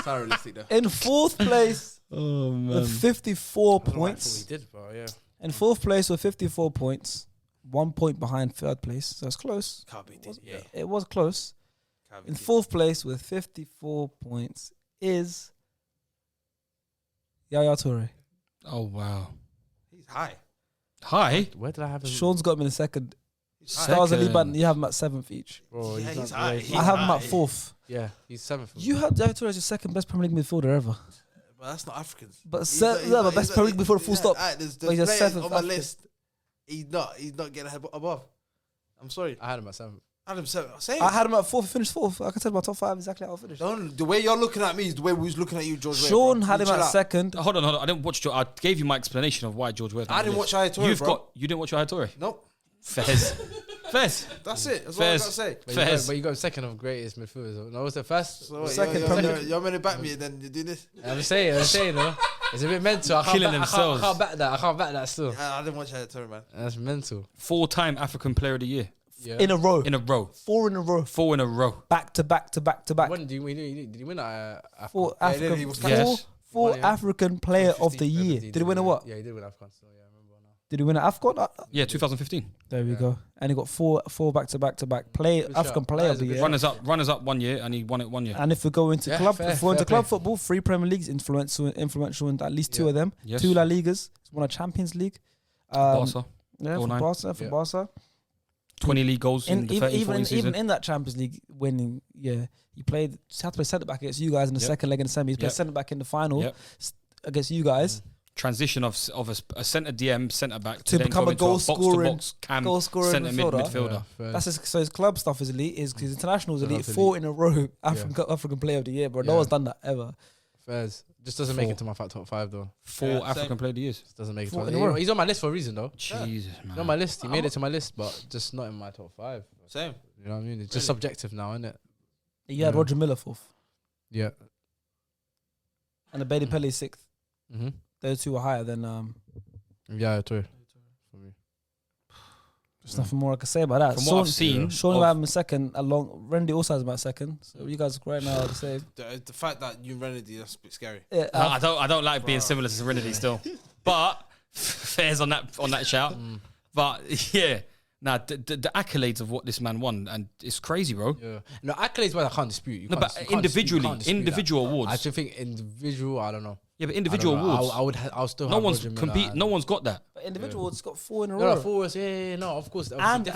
Sound realistic though. In fourth place Oh, with 54 He points. did, bro. Yeah. In fourth place with 54 points. 1 point behind third place. So it's close. Can't beat it. Yeah. It was close. Can't In beat it. fourth place with 54 points is Yaya Touré. Oh, wow. He's high. Hi. Where did I have him? Sean's got him in the second. He's high. Stars and Second. Liban, you have him at seventh each. Bro, Yeah, he's he's not- high. yeah, He's I have him high. at fourth. Yeah, he's 7th. You have Yaya Touré as your second best Premier League midfielder ever. But that's not Africans. But He's not- but best Premier League before the full stop. There's But he's a players seventh on my African. list. He's not getting ahead above. I'm sorry. I had him at 7th. Adam said, same. I had him at fourth, finished fourth. I can tell my top five exactly how I finished. The way you're looking at me is the way we was looking at you, George Weah, Sean bro. had You him chill at out. second. Hold on. I didn't watch. I gave you my explanation of why George Weah. I didn't watch Yaya Touré, bro. You didn't watch Yaya Touré. Nope. Fez. Fez. That's it. That's all I got to say. But you got 2nd of greatest midfielders. No, what's the first? So what, Second you're Premier League. meant to back me and then you do this? I'm saying, no. It's a bit mental. I can't Killing themselves. I can't back that still. I didn't watch Yaya Touré, man. That's mental. 4-time African Player of the Year Yeah. In a row. in a row. 4 in a row. 4 in a row. Back to back to back to back. When did he win that? Four Yeah, African, he was four, Yes. four Won, yeah. African Player of the Year. Did he win a what? Yeah, he did win AFCON. So yeah, I remember now. Did he win an AFCON? Yeah, 2015. There we go. And he got four back-to-back African Player of the Year. Runners up 1 year, and he won it 1 year. And if we go into club football, 3 Premier Leagues, influential in at least 2 of them. Yes. 2 La Ligas. He's won a Champions League. Barca. Yeah, for Barca. 20 league goals in the 13-14 season. Even in that Champions League winning, he played. He had to play centre back against you guys in the second leg in the semi. He played centre back in the final against you guys. Transition of a centre DM, centre back to become a goal scoring centre midfielder. That's his club stuff is elite. His international is elite. 4 in a row African Player of the Year, bro. No one's done that ever. Fairs. Just doesn't make it to my top 5 though. 4 African Player of the Years. Just doesn't make it. To He's on my list for a reason though. Jesus, man. He's on my list. He made it to my list, but just not in my top 5. Same. You know what I mean? It's just subjective now, isn't it? He had Roger Miller 4th. Yeah. And the Bailey Pele 6th. Mm-hmm. Those 2 were higher than Eto'o. For me. There's nothing more I can say about that. From what I've seen, Sean had him second. Randy also has him at second. So you guys right now are the same. The fact that you Renedy, that's a bit scary. Yeah, I don't like being similar to Serenity still, but Fairs on that shout. But yeah. Nah, the accolades of what this man won, and it's crazy, bro. Yeah. No, accolades, but I can't dispute. But individual awards. I just think individual, I don't know. Yeah, but individual awards. I'll still. No one's compete. No one's got that. But individual awards got 4 in a row. No, 4 was no, of course. And he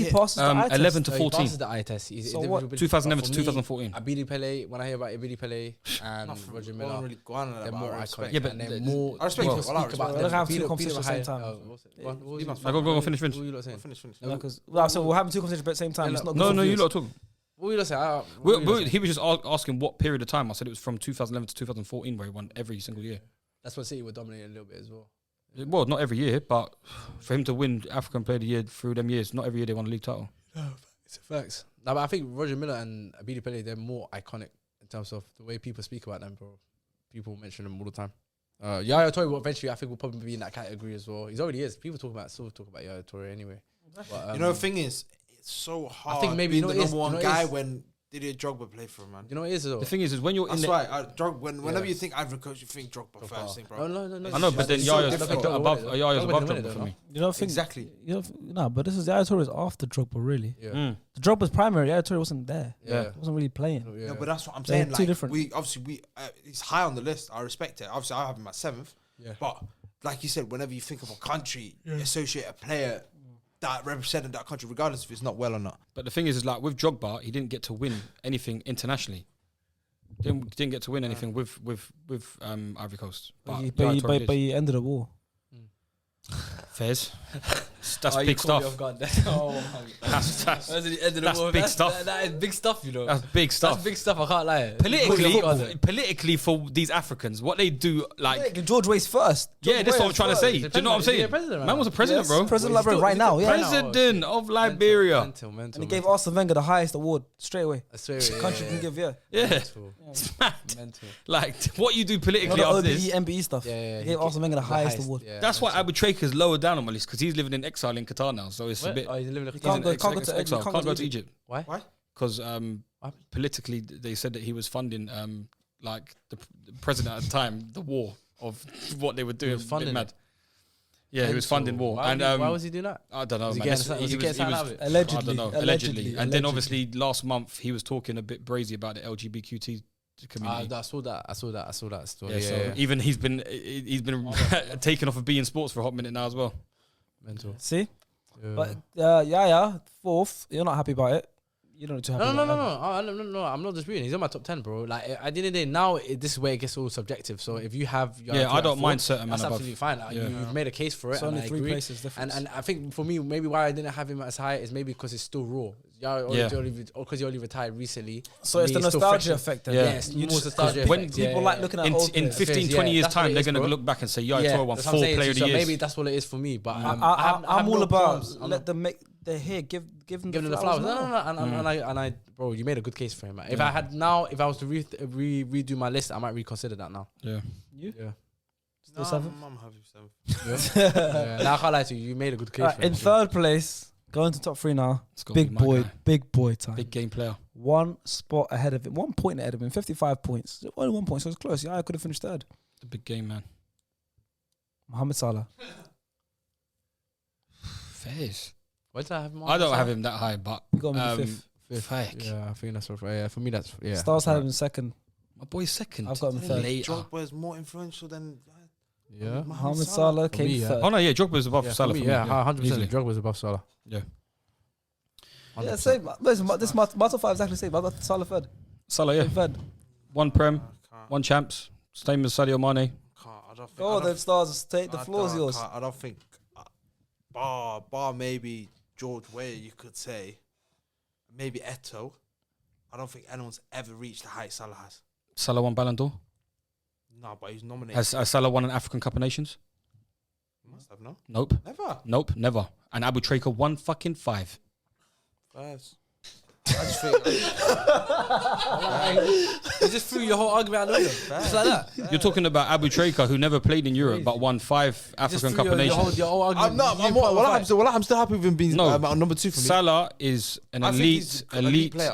passes the eye test. 11 to 14. He passes the eye test. So what? 2011 to 2014. Abidi Pele. When I hear about Abidi Pele and Roger Miller, really go on they're more iconic. Yeah, but they're more. I respect it. We're gonna have 2 competitions at the same time. Go finish. Finish. So we're having 2 competitions at the same time. No, you lot talking. What were you saying? He was just asking what period of time. I said it was from 2011 to 2014 where he won every single year. That's when City were dominating a little bit as well. Well, not every year, but for him to win African Player of the Year through them years, not every year they won a league title. No, it's facts. No, but I think Roger Miller and Abidi Pele, they're more iconic in terms of the way people speak about them, bro. People mention them all the time. Yaya Touré, eventually, I think will probably be in that category as well. He's already is. People still talk about Yaya Touré anyway. But, the thing is, it's so hard. I think maybe being the number 1 guy when Didier Drogba play for him, man. You know what it is though? The thing is when you're in whenever you think Ivory Coast, you think Drogba first thing, bro. No. I know, but then Yaya's above Drogba for me. You don't think exactly? No, but this is Yaya Touré after Drogba, really. Yeah. The Drogba's primary. Yaya Touré wasn't there. Yeah, wasn't really playing. No, but that's what I'm saying. Two different. He's high on the list. I respect it. Obviously, I have him at 7th. Yeah. But like you said, whenever you think of a country, associate a player that represented that country, regardless if it's not well or not. But the thing is like with Drogba, he didn't get to win anything internationally. Didn't get to win anything with Ivory Coast. But he ended the war. Fairs. That's big stuff. That's big stuff. That is big stuff, you know. That's big stuff. That's big stuff. I can't lie. Politically, for these Africans, what they do, like George Weah's first. That's what I'm trying to say. Do you know what I'm saying? Man was a president, bro. President Liberia right now. Yeah. President of Liberia. And he gave Arsene Wenger the highest award straight away. The country can give, Yeah. It's mad. Like what you do politically after this. MBE stuff. He gave Arsene Wenger the highest award. That's why Abu Traker's lower down on my list because he's living in exile in Qatar now. So it's a bit. He's living in Qatar. Can't go to Egypt. Why? Because politically they said that he was funding like the president at the time the war of what they were doing. He was funding mad. He was funding war. Why was he doing that? I don't know. Allegedly. Allegedly. And then obviously last month he was talking a bit brazy about the LGBTQ community. I saw that story. Yeah, so even he's been taken off of being sports for a hot minute now as well. Mental. See? Yeah. But 4th, you're not happy about it. You don't too happy. No. I'm not disputing. He's in my top 10, bro. Like at the end of the day, now this is where it gets all subjective. So if you have, I don't mind certain. That's absolutely fine. You've made a case for it. It's only and 3 places difference. And I think for me, maybe why I didn't have him as high is maybe because it's still raw. Because he only retired recently. So it's the nostalgia effect. Then. Yes, more nostalgia. When people like looking at in 15, 20 years time, they're gonna look back and say, Eto'o won 4 player of the year. Maybe that's what it is for me. But I'm all about let them make. They're here. Give them the flowers. No. Bro, you made a good case for him. If I was to redo my list, I might reconsider that now. Yeah. You? Yeah. Still 7th? I'm happy 7th. Now I can't lie to you. You made a good case for him. In 3rd place, going to top 3 now. Big boy time. Big game player. 1 spot ahead of him. 1 point ahead of him. 55 points. Only 1 point, so it's close. I could have finished 3rd. The big game, man. Mohamed Salah. Fairs. Why did I have him? I don't have him that high, but You got him in fifth. fake. Yeah, I think that's right. Yeah, for me, that's Stars had him in second. My boy's second. I've got him in third. Later. Drogba is more influential than Yeah. Mohamed Salah For came me, yeah. third. Oh no, yeah, Drogba's above Yeah, Salah. for me, for me, yeah, 100%. easily. Drogba was above Salah. Yeah. Yeah, same. This my top five exactly the same. I got Salah third. Salah, yeah. Third. One Prem, one champs. Same as Sadio Mane. I don't think. Go on then, Stars. Take the floor is yours. I don't think. Bar maybe George Weah, you could say. Maybe Eto'o. I don't think anyone's ever reached the height Salah has. Salah won Ballon d'Or. No, but he's nominated. Has Salah won an African Cup of Nations? He must have, no? Nope. Never. Nope, never. And Abu Traika won fucking 5. First. I just think. You just threw your whole argument out the window. Just like that. You're talking about Abu Traika, who never played in Europe but won 5 African Cup of Nations. Your whole argument. I'm not. I'm still happy with him being number 2 for me. Salah is an I think he's an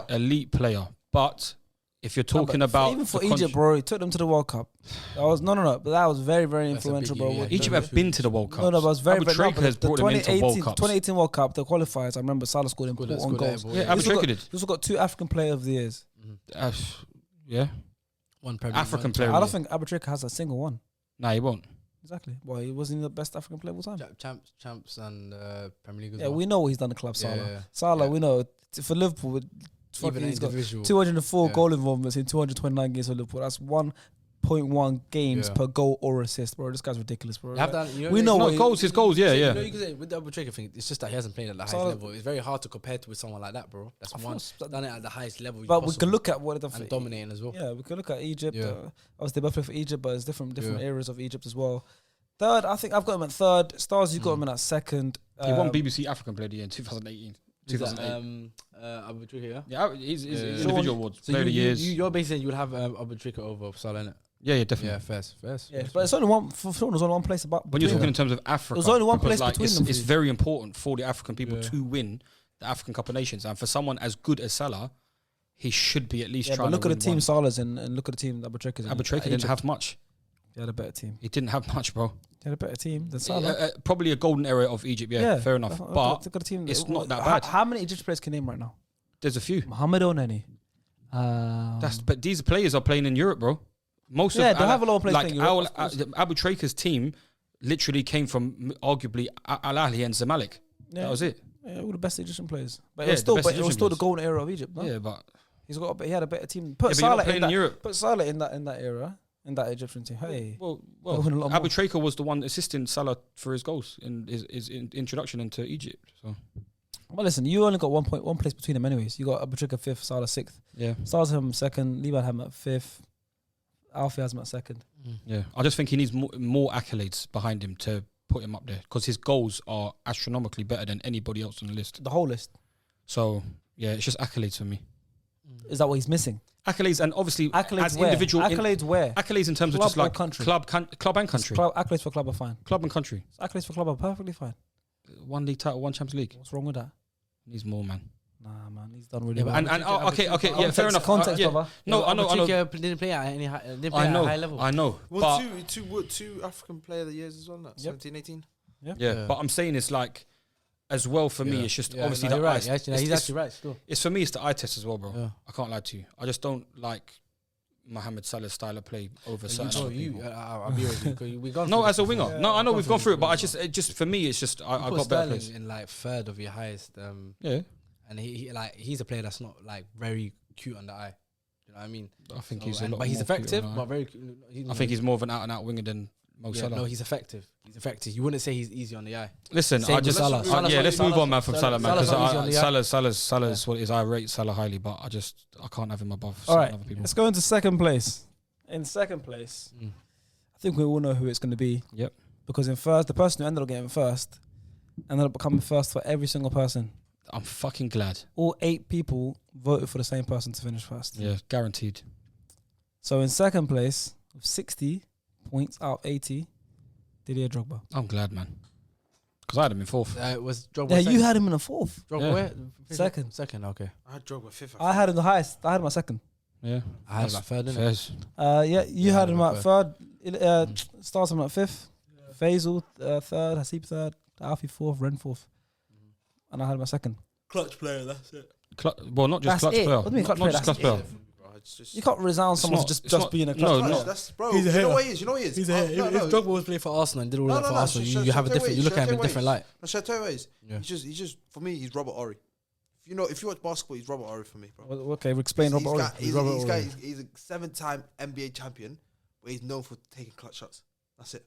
elite player. But if you're talking about even for Egypt, bro, he took them to the World Cup. That was no, but that was very, very influential, bro. yeah. Egypt have been to the World Cup. No, but it was very, Abu very. Traika has brought them into World Cups. 2018 World Cup, the qualifiers. I remember Salah scored important goals. goal. Yeah, Abu Traika did. He also got 2 African Player of the Years. Yeah, One Premier African League. player. I don't think Abu Traika has a single one. Nah, he won't. Exactly. Well, he wasn't the best African player of all time. Champs and Premier League as Yeah, well. we know what he's done at club. Yeah, Salah. yeah. Salah, Yeah. we know for Liverpool. Even He's got individual. 204 Yeah. goal involvements in 229 games for Liverpool. That's 1.1 games Yeah. per goal or assist, bro. This guy's ridiculous, bro. You have that, We know No, what goals, his goals, yeah. You know, you can say with the Abu Traika thing, it's just that he hasn't played at the highest Salah- level. It's very hard to compare to with someone like that, bro. That's Of one course. done it at the highest level. But we possible can look at what the and dominating as well. Yeah, we can look at Egypt. Yeah. Obviously, they both play for Egypt, but it's different Yeah. areas of Egypt as well. Third, I think I've got him at third. Stars, you got him in at second. He won BBC African Player of the Year in 2018. Is that, 2008. Abu Traika, yeah. Yeah, he's Yeah. individual awards. So Player of the years. you're basically saying you would have Abu Traika over Salah, innit? Yeah, definitely. Yeah, first. Yeah, but it's only one. For sure, there's only one place about. When you're between talking in them. terms of Africa, There's only one because, place between them for It's you. very important for the African people Yeah. to win the African Cup of Nations, and for someone as good as Salah, he should be at least Yeah, trying but look to at the win team one. Salah's in, and look at the team that Abu Traika's in. Abu Traika didn't Egypt. have much. He had a better team. He didn't have much, bro. He had a better team than Salah. Probably a golden era of Egypt. Yeah, fair enough. But look at the team. it's not that How- bad. How many Egyptian players can you name right now? there's a few. Mohamed Oneni. But these players are playing in Europe, bro. Most Yeah, of they have a lot of players like playing in Europe, of course. Abu Traika's team literally came from arguably Al Ahly and Zamalek. Yeah. That was it. Yeah, all the best Egyptian players. But Yeah, it was still, the best but it was Egyptian still the players. golden era of Egypt. No? Yeah, but He had a better team. yeah, Put but you're not Salah playing in in that. Europe. Put Salah in that era, in that Egyptian team. Hey, Well, They'll win a lot Abu more. Traika was the one assisting Salah for his goals in his introduction into Egypt. So well, listen, you only got one place between them, anyways. You got Abu Traika fifth, Salah sixth. yeah, Salah's him second. Liban had him at fifth. Alfie has him at second. yeah. I just think he needs more accolades behind him to put him up there because his goals are astronomically better than anybody else on the list. The whole list. So yeah, it's just accolades for me. Is that what he's missing? Accolades and obviously Accolades as where? individual Accolades where? accolades in terms Club of just or like country? club and country, Accolades for club are fine. club and country. Accolades for club are perfectly fine. 1 league title, 1 Champions League. What's wrong with that? Needs more, man. Nah, man, he's done really Yeah, well. but And Abu Traika- okay, Abu yeah, Traika- fair enough. Context, Yeah. brother. No, I know. Abu Traika didn't play at any high, didn't play I at know. a high level. I know. Well, But two African Player of the Years as well, not 17, 18. yeah, Yeah. but I'm saying it's like as well for me. Yeah. It's just Yeah, obviously no, the you're eye. right. Actually, he's actually right still. It's for me. It's the eye test as well, bro. Yeah. I can't lie to you. I just don't like Mohamed Salah's style of play over certain No, other people. I'll be honest with you. We've gone No, through as a this winger. before. No, I know We've we've gone through it, but I before. just for me, it's just I You put got better Sterling players. in like third of your highest. Yeah, And he's a player that's not like very cute on the eye. You know what I mean? I think So, he's a and- lot. but he's more effective, cute, but very. I think he's more of an out and out winger than Mo yeah, Salah. no, he's effective. He's effective. You wouldn't say he's easy on the eye. Listen, Same I with just Salah. Salah's yeah. Let's move on, man, from Salah, man, Salah's not easy on the eye. because Salah's what it is. I rate Salah highly, but I can't have him above All certain right, other people. let's go into second place. In second place, I think we all know who it's going to be. Yep. Because in first, the person who ended up getting first ended up becoming first for every single person. I'm fucking glad. All 8 people voted for the same person to finish first. Yeah, guaranteed. So in second place, with 60 points out of 80, Didier Drogba. I'm glad, man, because I had him in fourth. It was Drogba. Yeah, second. you had him in a fourth. Drogba Yeah. where? Second. Second, okay. I had Drogba fifth. I had him the highest. I had him at second. Yeah, I had him at third, didn't I? Fairs. Yeah, you Yeah, had him at third. third. Starts him at fifth. Faisal third, Hasib third, Alfie fourth, Ren fourth, and I had my second. Clutch player, that's it. Well, not just That's clutch it. player. What do you mean clutch Not player? just That's clutch player. You can't resound someone not- for just it's not- being a no, clutch no. player. That's bro. He's a You know hater. what he is? You know what he is? He's a, if Drogba was playing for Arsenal and did all that for Arsenal, you have a different. You look at him in a different light. Shall I tell you what he is? Yeah. He's just for me. He's Robert Ory. If you watch basketball, he's Robert Ory for me, bro. Okay, explain Robert Ory. He's a 7-time NBA champion, but he's known for taking clutch shots. That's it.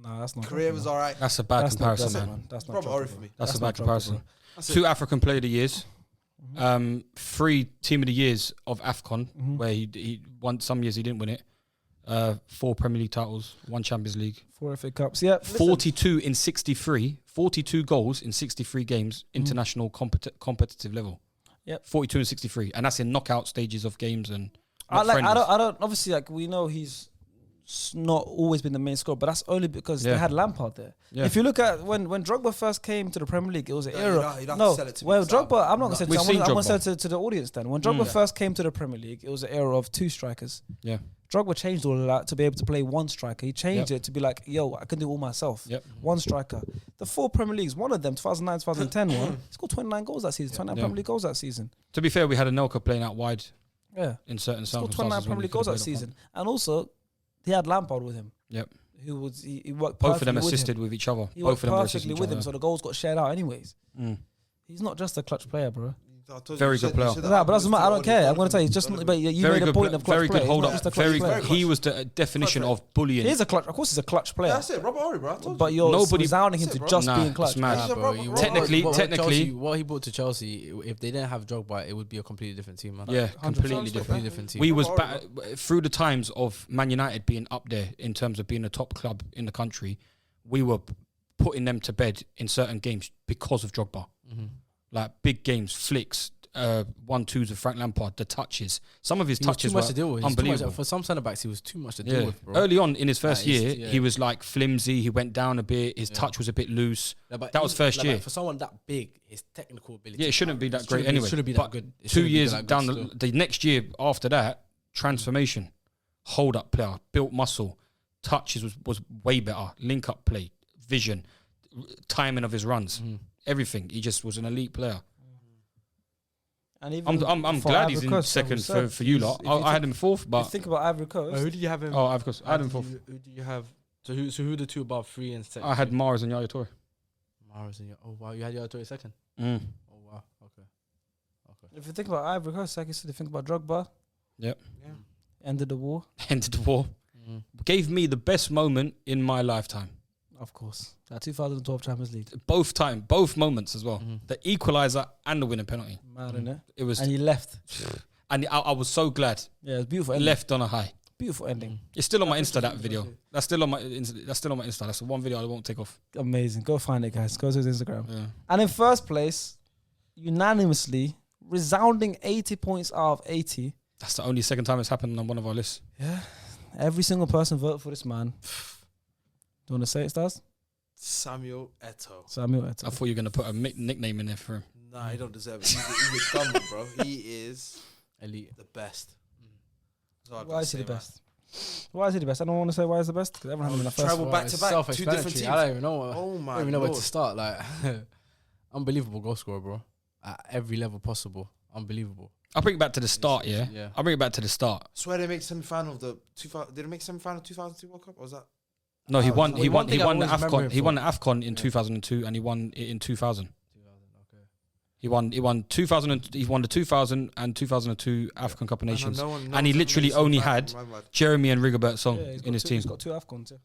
No, that's not. Career was alright. That's a bad comparison, That's man. man. That's not Robert Drogba, Ory bro. for me. That's a not bad Drogba, comparison. bro. That's it. 2 African Player of the Years, 3 Team of the Years of AFCON, where he won. Some years he didn't win it. 4 Premier League titles, 1 Champions League. 4 FA Cups. Yeah. 42 in 63, 42 goals in 63 games, international competitive level. Yep. 42 and 63, and that's in knockout stages of games and. I friendlies. don't. Obviously, like we know he's not always been the main scorer, but that's only because they had Lampard there. Yeah. If you look at when Drogba first came to the Premier League, it was an era. You'd have No, to sell it to me, well, 'cause I'm Drogba. I'm not gonna say. We've I'm seen gonna Drogba. say to the audience then. When Drogba first came to the Premier League, it was an era of 2 strikers. Yeah. Drogba changed all of that to be able to play 1 striker. He changed it to be like, yo, I can do it all myself. Yep. 1 striker. The 4 Premier Leagues, one of them, 2009, 2010 one, he scored 29 goals that season. 29 Premier League goals that season. To be fair, we had Anelka playing out wide Yeah. in certain He scored circumstances. 29 when Premier he League could have goals that played up season. And also, he had Lampard with him. Yep. He worked Both of them perfectly with assisted him. with each other. He Both worked of them were perfectly assisting with each him, other. so the goals got shared out anyways. Mm. He's not just a clutch player, bro. Very good player. Nah, but doesn't matter. I don't care. I'm going to tell you, just but you Very made a good, point of clutch very player. good He's hold not up. just a clutch Very player. good. He was the definition of bullying. He is a clutch. Of course, he's a clutch player. That's it, Robert Ory, bro. I told you. But you're Nobody- resounding him That's to it, bro. just Nah, being clutch. it's mad. Nah, bro. Technically- what he brought to Chelsea, if they didn't have Drogba, it would be a completely different team, man. Yeah, 100%. completely different. Completely different team. We was Robert through the times of Man United being up there in terms of being a top club in the country. We were putting them to bed in certain games because of Drogba. Like big games, flicks, 1-2s with Frank Lampard, the touches. Some of his He was touches too were much to deal with. He's too much- unbelievable. for some centre backs, he was too much to deal Yeah. with, bro. Early on in his first That is- year, yeah. he was like flimsy. He went down a bit. His touch was a bit loose. But That was first year. for someone that big, his technical ability. Yeah, it shouldn't be that great anyway. Shouldn't be But that good. It 2 shouldn't be years that good down still. the next year after that, transformation, hold up player, built muscle, touches was way better, link up play, vision, timing of his runs, everything. He just was an elite player. And even I'm for glad he's Ivory in Coast, second like we said, for you lot. if you I had him fourth, If but you think about Ivory Coast, Who did you have him? oh, of course, I had him fourth. Who do you have? So who are the two above 3 and 2? I had Mars and Yaya Touré. Mars and oh wow, you had Eto'o second. Mm. Oh wow, okay. if you think about Ivory Coast, like you said, you think about Drogba, Yep. ended the war, Ended the war. Gave me the best moment in my lifetime. of course. That 2012 Champions League, Both moments as well. The equaliser and the winning penalty. mad innit? It was, And he left. and I was so glad. Yeah, it's beautiful. Ending. Left on a high. Beautiful ending. It's still on my Insta. That video. That's still on my. That's still on my Insta. That's the one video I won't take off. Amazing. Go find it, guys. Go to his Instagram. Yeah. And in first place, unanimously, resounding 80 points out of 80. That's the only second time it's happened on one of our lists. Yeah. Every single person voted for this man. Do you want to say it, Stars? Samuel Eto'o. Samuel I Eto'o. thought you were gonna put a nickname in there for him. Nah, he don't deserve it. He's a dummy, bro. He is Elite. the best. That's all I've Why got is to he the say, man. best? Why is he the best? I don't want to say why he's the best because everyone had him in the first Travel one. back to back, 2 different teams. I don't even know. Oh my I don't even know where to Lord. start. Like, unbelievable goal scorer, bro. At every level possible. Unbelievable. I'll bring it back to the start. Yeah. Yeah. I'll bring it back to the start. Swear they make semi-final of the 2000. Did they make semi-final 2002 World Cup? Or was that? No, he won. well, He one won. thing He I won the always remember Afcon. him He for- won the Afcon in 2002, and he won it in 2000. 2000, okay. He won 2000. He won the 2000 and 2002 African Cup of Nations, No one and he literally only had Jeremy and Rigobert Song Yeah, he's got in his two, team. He's got 2 AFCONs. Yeah.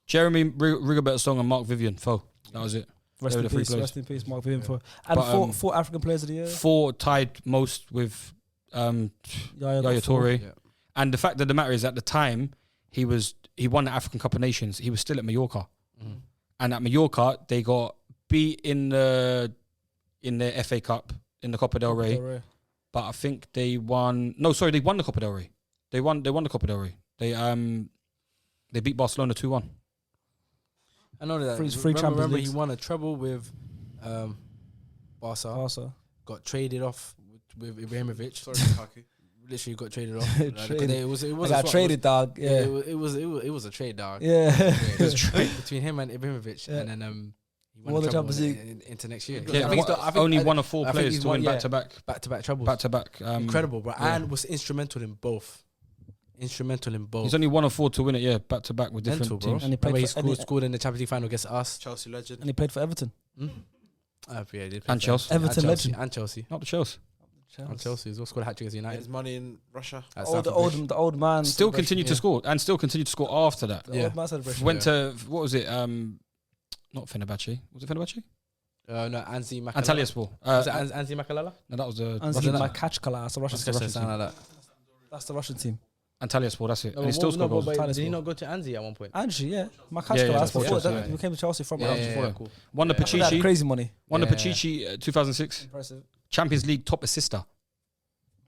Jeremy Rigobert Song and Mark Vivian. That was it. Rest They were in the 3 peace. players. Rest in peace, Mark Vivian. For and But, four African players of the year. 4 tied most with Yaya Yaya got 4. Touré. Yeah. And the fact of the matter is, at the time, he won the African Cup of Nations. He was still at Mallorca, and at Mallorca they got beat in the FA Cup in the Copa del Rey. But I think they won. No, sorry, they won the Copa del Rey. They won the Copa del Rey. They beat Barcelona 2-1. I know that. Free Champions remember Leagues. he won a treble with Barca. Barca. Got traded off with Ibrahimovic. Sorry, Lukaku. literally got traded off. Traded. It was I a got swap. traded, dog. Yeah, Yeah. it was a trade, dog. Yeah. It was a trade between him and Ibrahimovic, Yeah. and then he Won won the the treble Champions League. into next year. Yeah, I think only one of four I think players he's to won- win yeah. back-to-back troubles. back-to-back. Incredible, bro, yeah. and was instrumental in both. Instrumental in both. He's only one of four to win it. Yeah, back-to-back with different Mental, bro. teams. And he Remember played he for, scored in the Champions League final against us. Chelsea legend. and he played for Everton. Yeah, he did play And for Chelsea. Everton legend. and Chelsea. Not the Chelsea. And Chelsea as well. Scored a hat trick against Made United. his money in Russia. At The Stamford Bridge. old man. Still celebration. continued to score and still continued to score after that. The Yeah. old man celebration. Went to what was it? Not Fenerbahce. Was it Fenerbahce? No, Anzi Makalala. Antalyaspor. Was it Anzi Makalala? No, that was the Anzi Russian. Makachkala. That's the Russian That's team. Russian something like that. That's the Russian team. Antalyaspor. That's it. No, And he still scored goals. but did Antalyaspor. he not go to Anzi at one point? Angie, yeah. Makachkala. Yeah, that's before before Chelsea, that. yeah. He came to Chelsea from Cool. Won the Yeah. They had Pichichi. crazy money. Won the Yeah. Pichichi 2006 Impressive. Champions League top assister.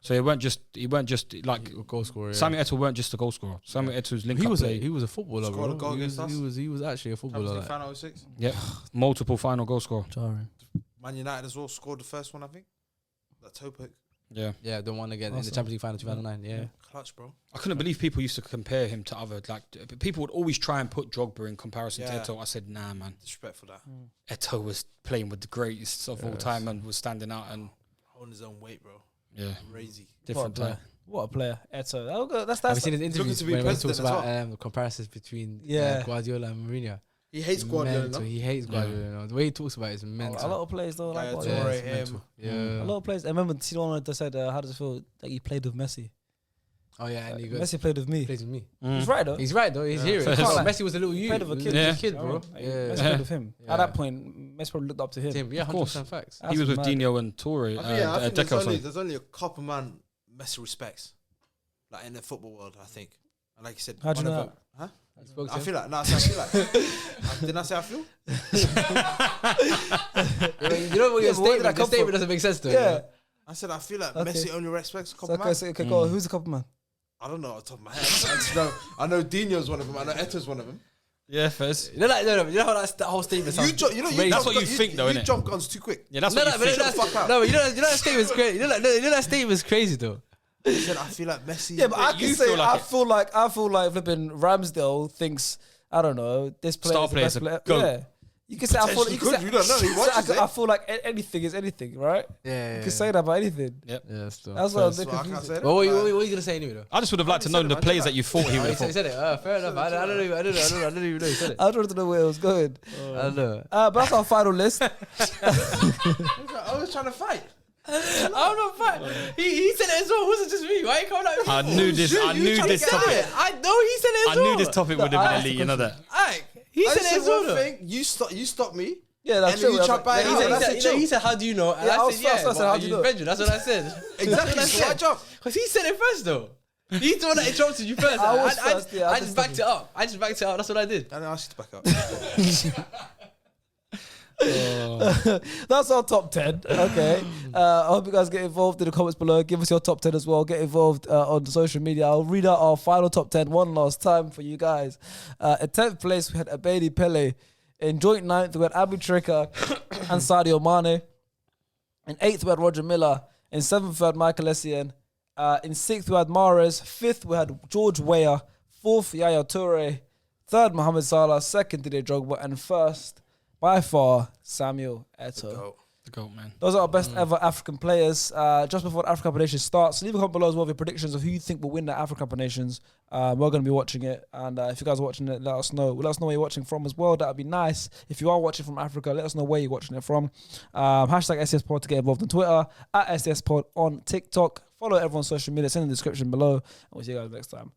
So he weren't just like Goal scorer. Yeah. Samuel Eto'o weren't just a goal scorer. Samuel Eto'o's link He up was play, a footballer, Scored bro. a goal against us. He was actually a footballer. Champions League Like. final 06. multiple final goal scorer. Jarring. Man United as well scored the first one, I think. That toe pick. Yeah, Yeah, the one again in the Awesome. Champions League final 2009. Yeah. Clutch, bro. I couldn't believe people used to compare him to other people would always try and put Drogba in comparison Yeah. to Eto'o. I said, nah, man. Disrespectful that. Eto'o was playing with the greatest of all Yes. time and was standing out and Holding his own weight, bro. yeah, Crazy. different What a time. player. What a player. Eto'o. That's Have you seen his looking interviews to be when he president talks as about the comparisons between Yeah. Guardiola and Mourinho? He hates Guardiola. Mental. No? He hates Guardiola. The way he talks about it is a mental. lot of players don't like Yeah, Guardiola. Touré, it's him. mental. Yeah. A lot of players. I remember see the one that said, "How does it feel that you played with Messi?" Oh yeah, and he goes, Messi played with me. plays with me. He's right though. He's right though. He's Yeah. here. Fair enough. Messi was a little youth. Played with a kid. Yeah. Kid, bro. Messi Yeah. played with him. Yeah. At that point, Messi probably looked up to him. Tim, yeah, Of course. 100% facts. He was with mad. Dino and Touré. I think Deco, there's only a couple man Messi respects, like in the football world. I think, and like you said, How do you one know of them- Huh? I spoke to I him. feel like no. I feel like. Didn't I say I feel? You know what your Yeah, but where did that statement? The come statement from? doesn't make sense to Yeah. I said I feel like Okay. Messi only respects a So, couple okay, man. so, okay, go. Who's the couple man? I don't know off the top of my head. I just know. I know Dino's one of them. I know Eto's one of them. Yeah, Fez. You know, like, no, you know how that whole statement sounds. That's jump what you gun- think, though, You innit? jump guns too quick. Yeah, that's No, what no, you but think. Shut the fuck up. no, but you know that statement's crazy. You know that statement's crazy though. He said I feel like Messi. Yeah, but I you can say feel like I it. feel like flipping Ramsdale thinks I don't know this player Star is the players best are player. GOAT. Yeah, you can say I feel. Potentially You can could, say, you don't know, he you watches say, it. I feel like anything is anything, right? Yeah, You can say that about anything. Yep. Yeah, still. That's what I'm So I can't confused. say that. Well, what are you gonna say anyway though? I just would have liked to He know said the it, players man. that you thought he would He have said, he fought. said it. Fair enough. I don't even know. He said it. I don't know where it was going. I don't know. But that's our final list. I was trying to fight. I'm not fine. He said it as well. It wasn't just me. Why you coming at me? I knew this. I knew this He said topic. it. I know he said it I as well. knew this topic would have been elite. You know that. He I said just it as said well. one though. thing. You stop me. Yeah, that's And true. you That's jump like- back yeah, out. he said- That's it, chill. He said, "How do you know?" And Yeah, I I was said, first, "Yeah, I said, how do you know?" Benjamin, that's what I said. Exactly. So I jump. Because he said it first, though. He's the one that interrupted you first. I was first, yeah, I I just just backed it up. That's what I did. I didn't ask you to back up. That's our top 10. Okay. I hope you guys get involved in the comments below. Give us your top 10 as well. Get involved on social media. I'll read out our final top 10 one last time for you guys. In 10th place, we had Abedi Pele. In joint 9th, we had Abu Trika and Sadio Mane. In 8th, we had Roger Miller. In 7th, we had Michael Essien. In 6th, we had Mahrez. 5th, we had George Weah. 4th, Yaya Touré. 3rd, Mohamed Salah. 2nd, Didier Drogba. And 1st, by far, Samuel Eto'o. The goat, man. Those are our best ever African players. Just before the African Cup of Nations starts, leave a comment below as well with your predictions of who you think will win the African Cup of Nations. We're going to be watching it, and if you guys are watching it, let us know. Let us know where you're watching from as well. That would be nice. If you are watching from Africa, let us know where you're watching it from. Hashtag SCSPod to get involved on Twitter, at SCSPod on TikTok. Follow everyone on social media. It's in the description below, and we'll see you guys next time.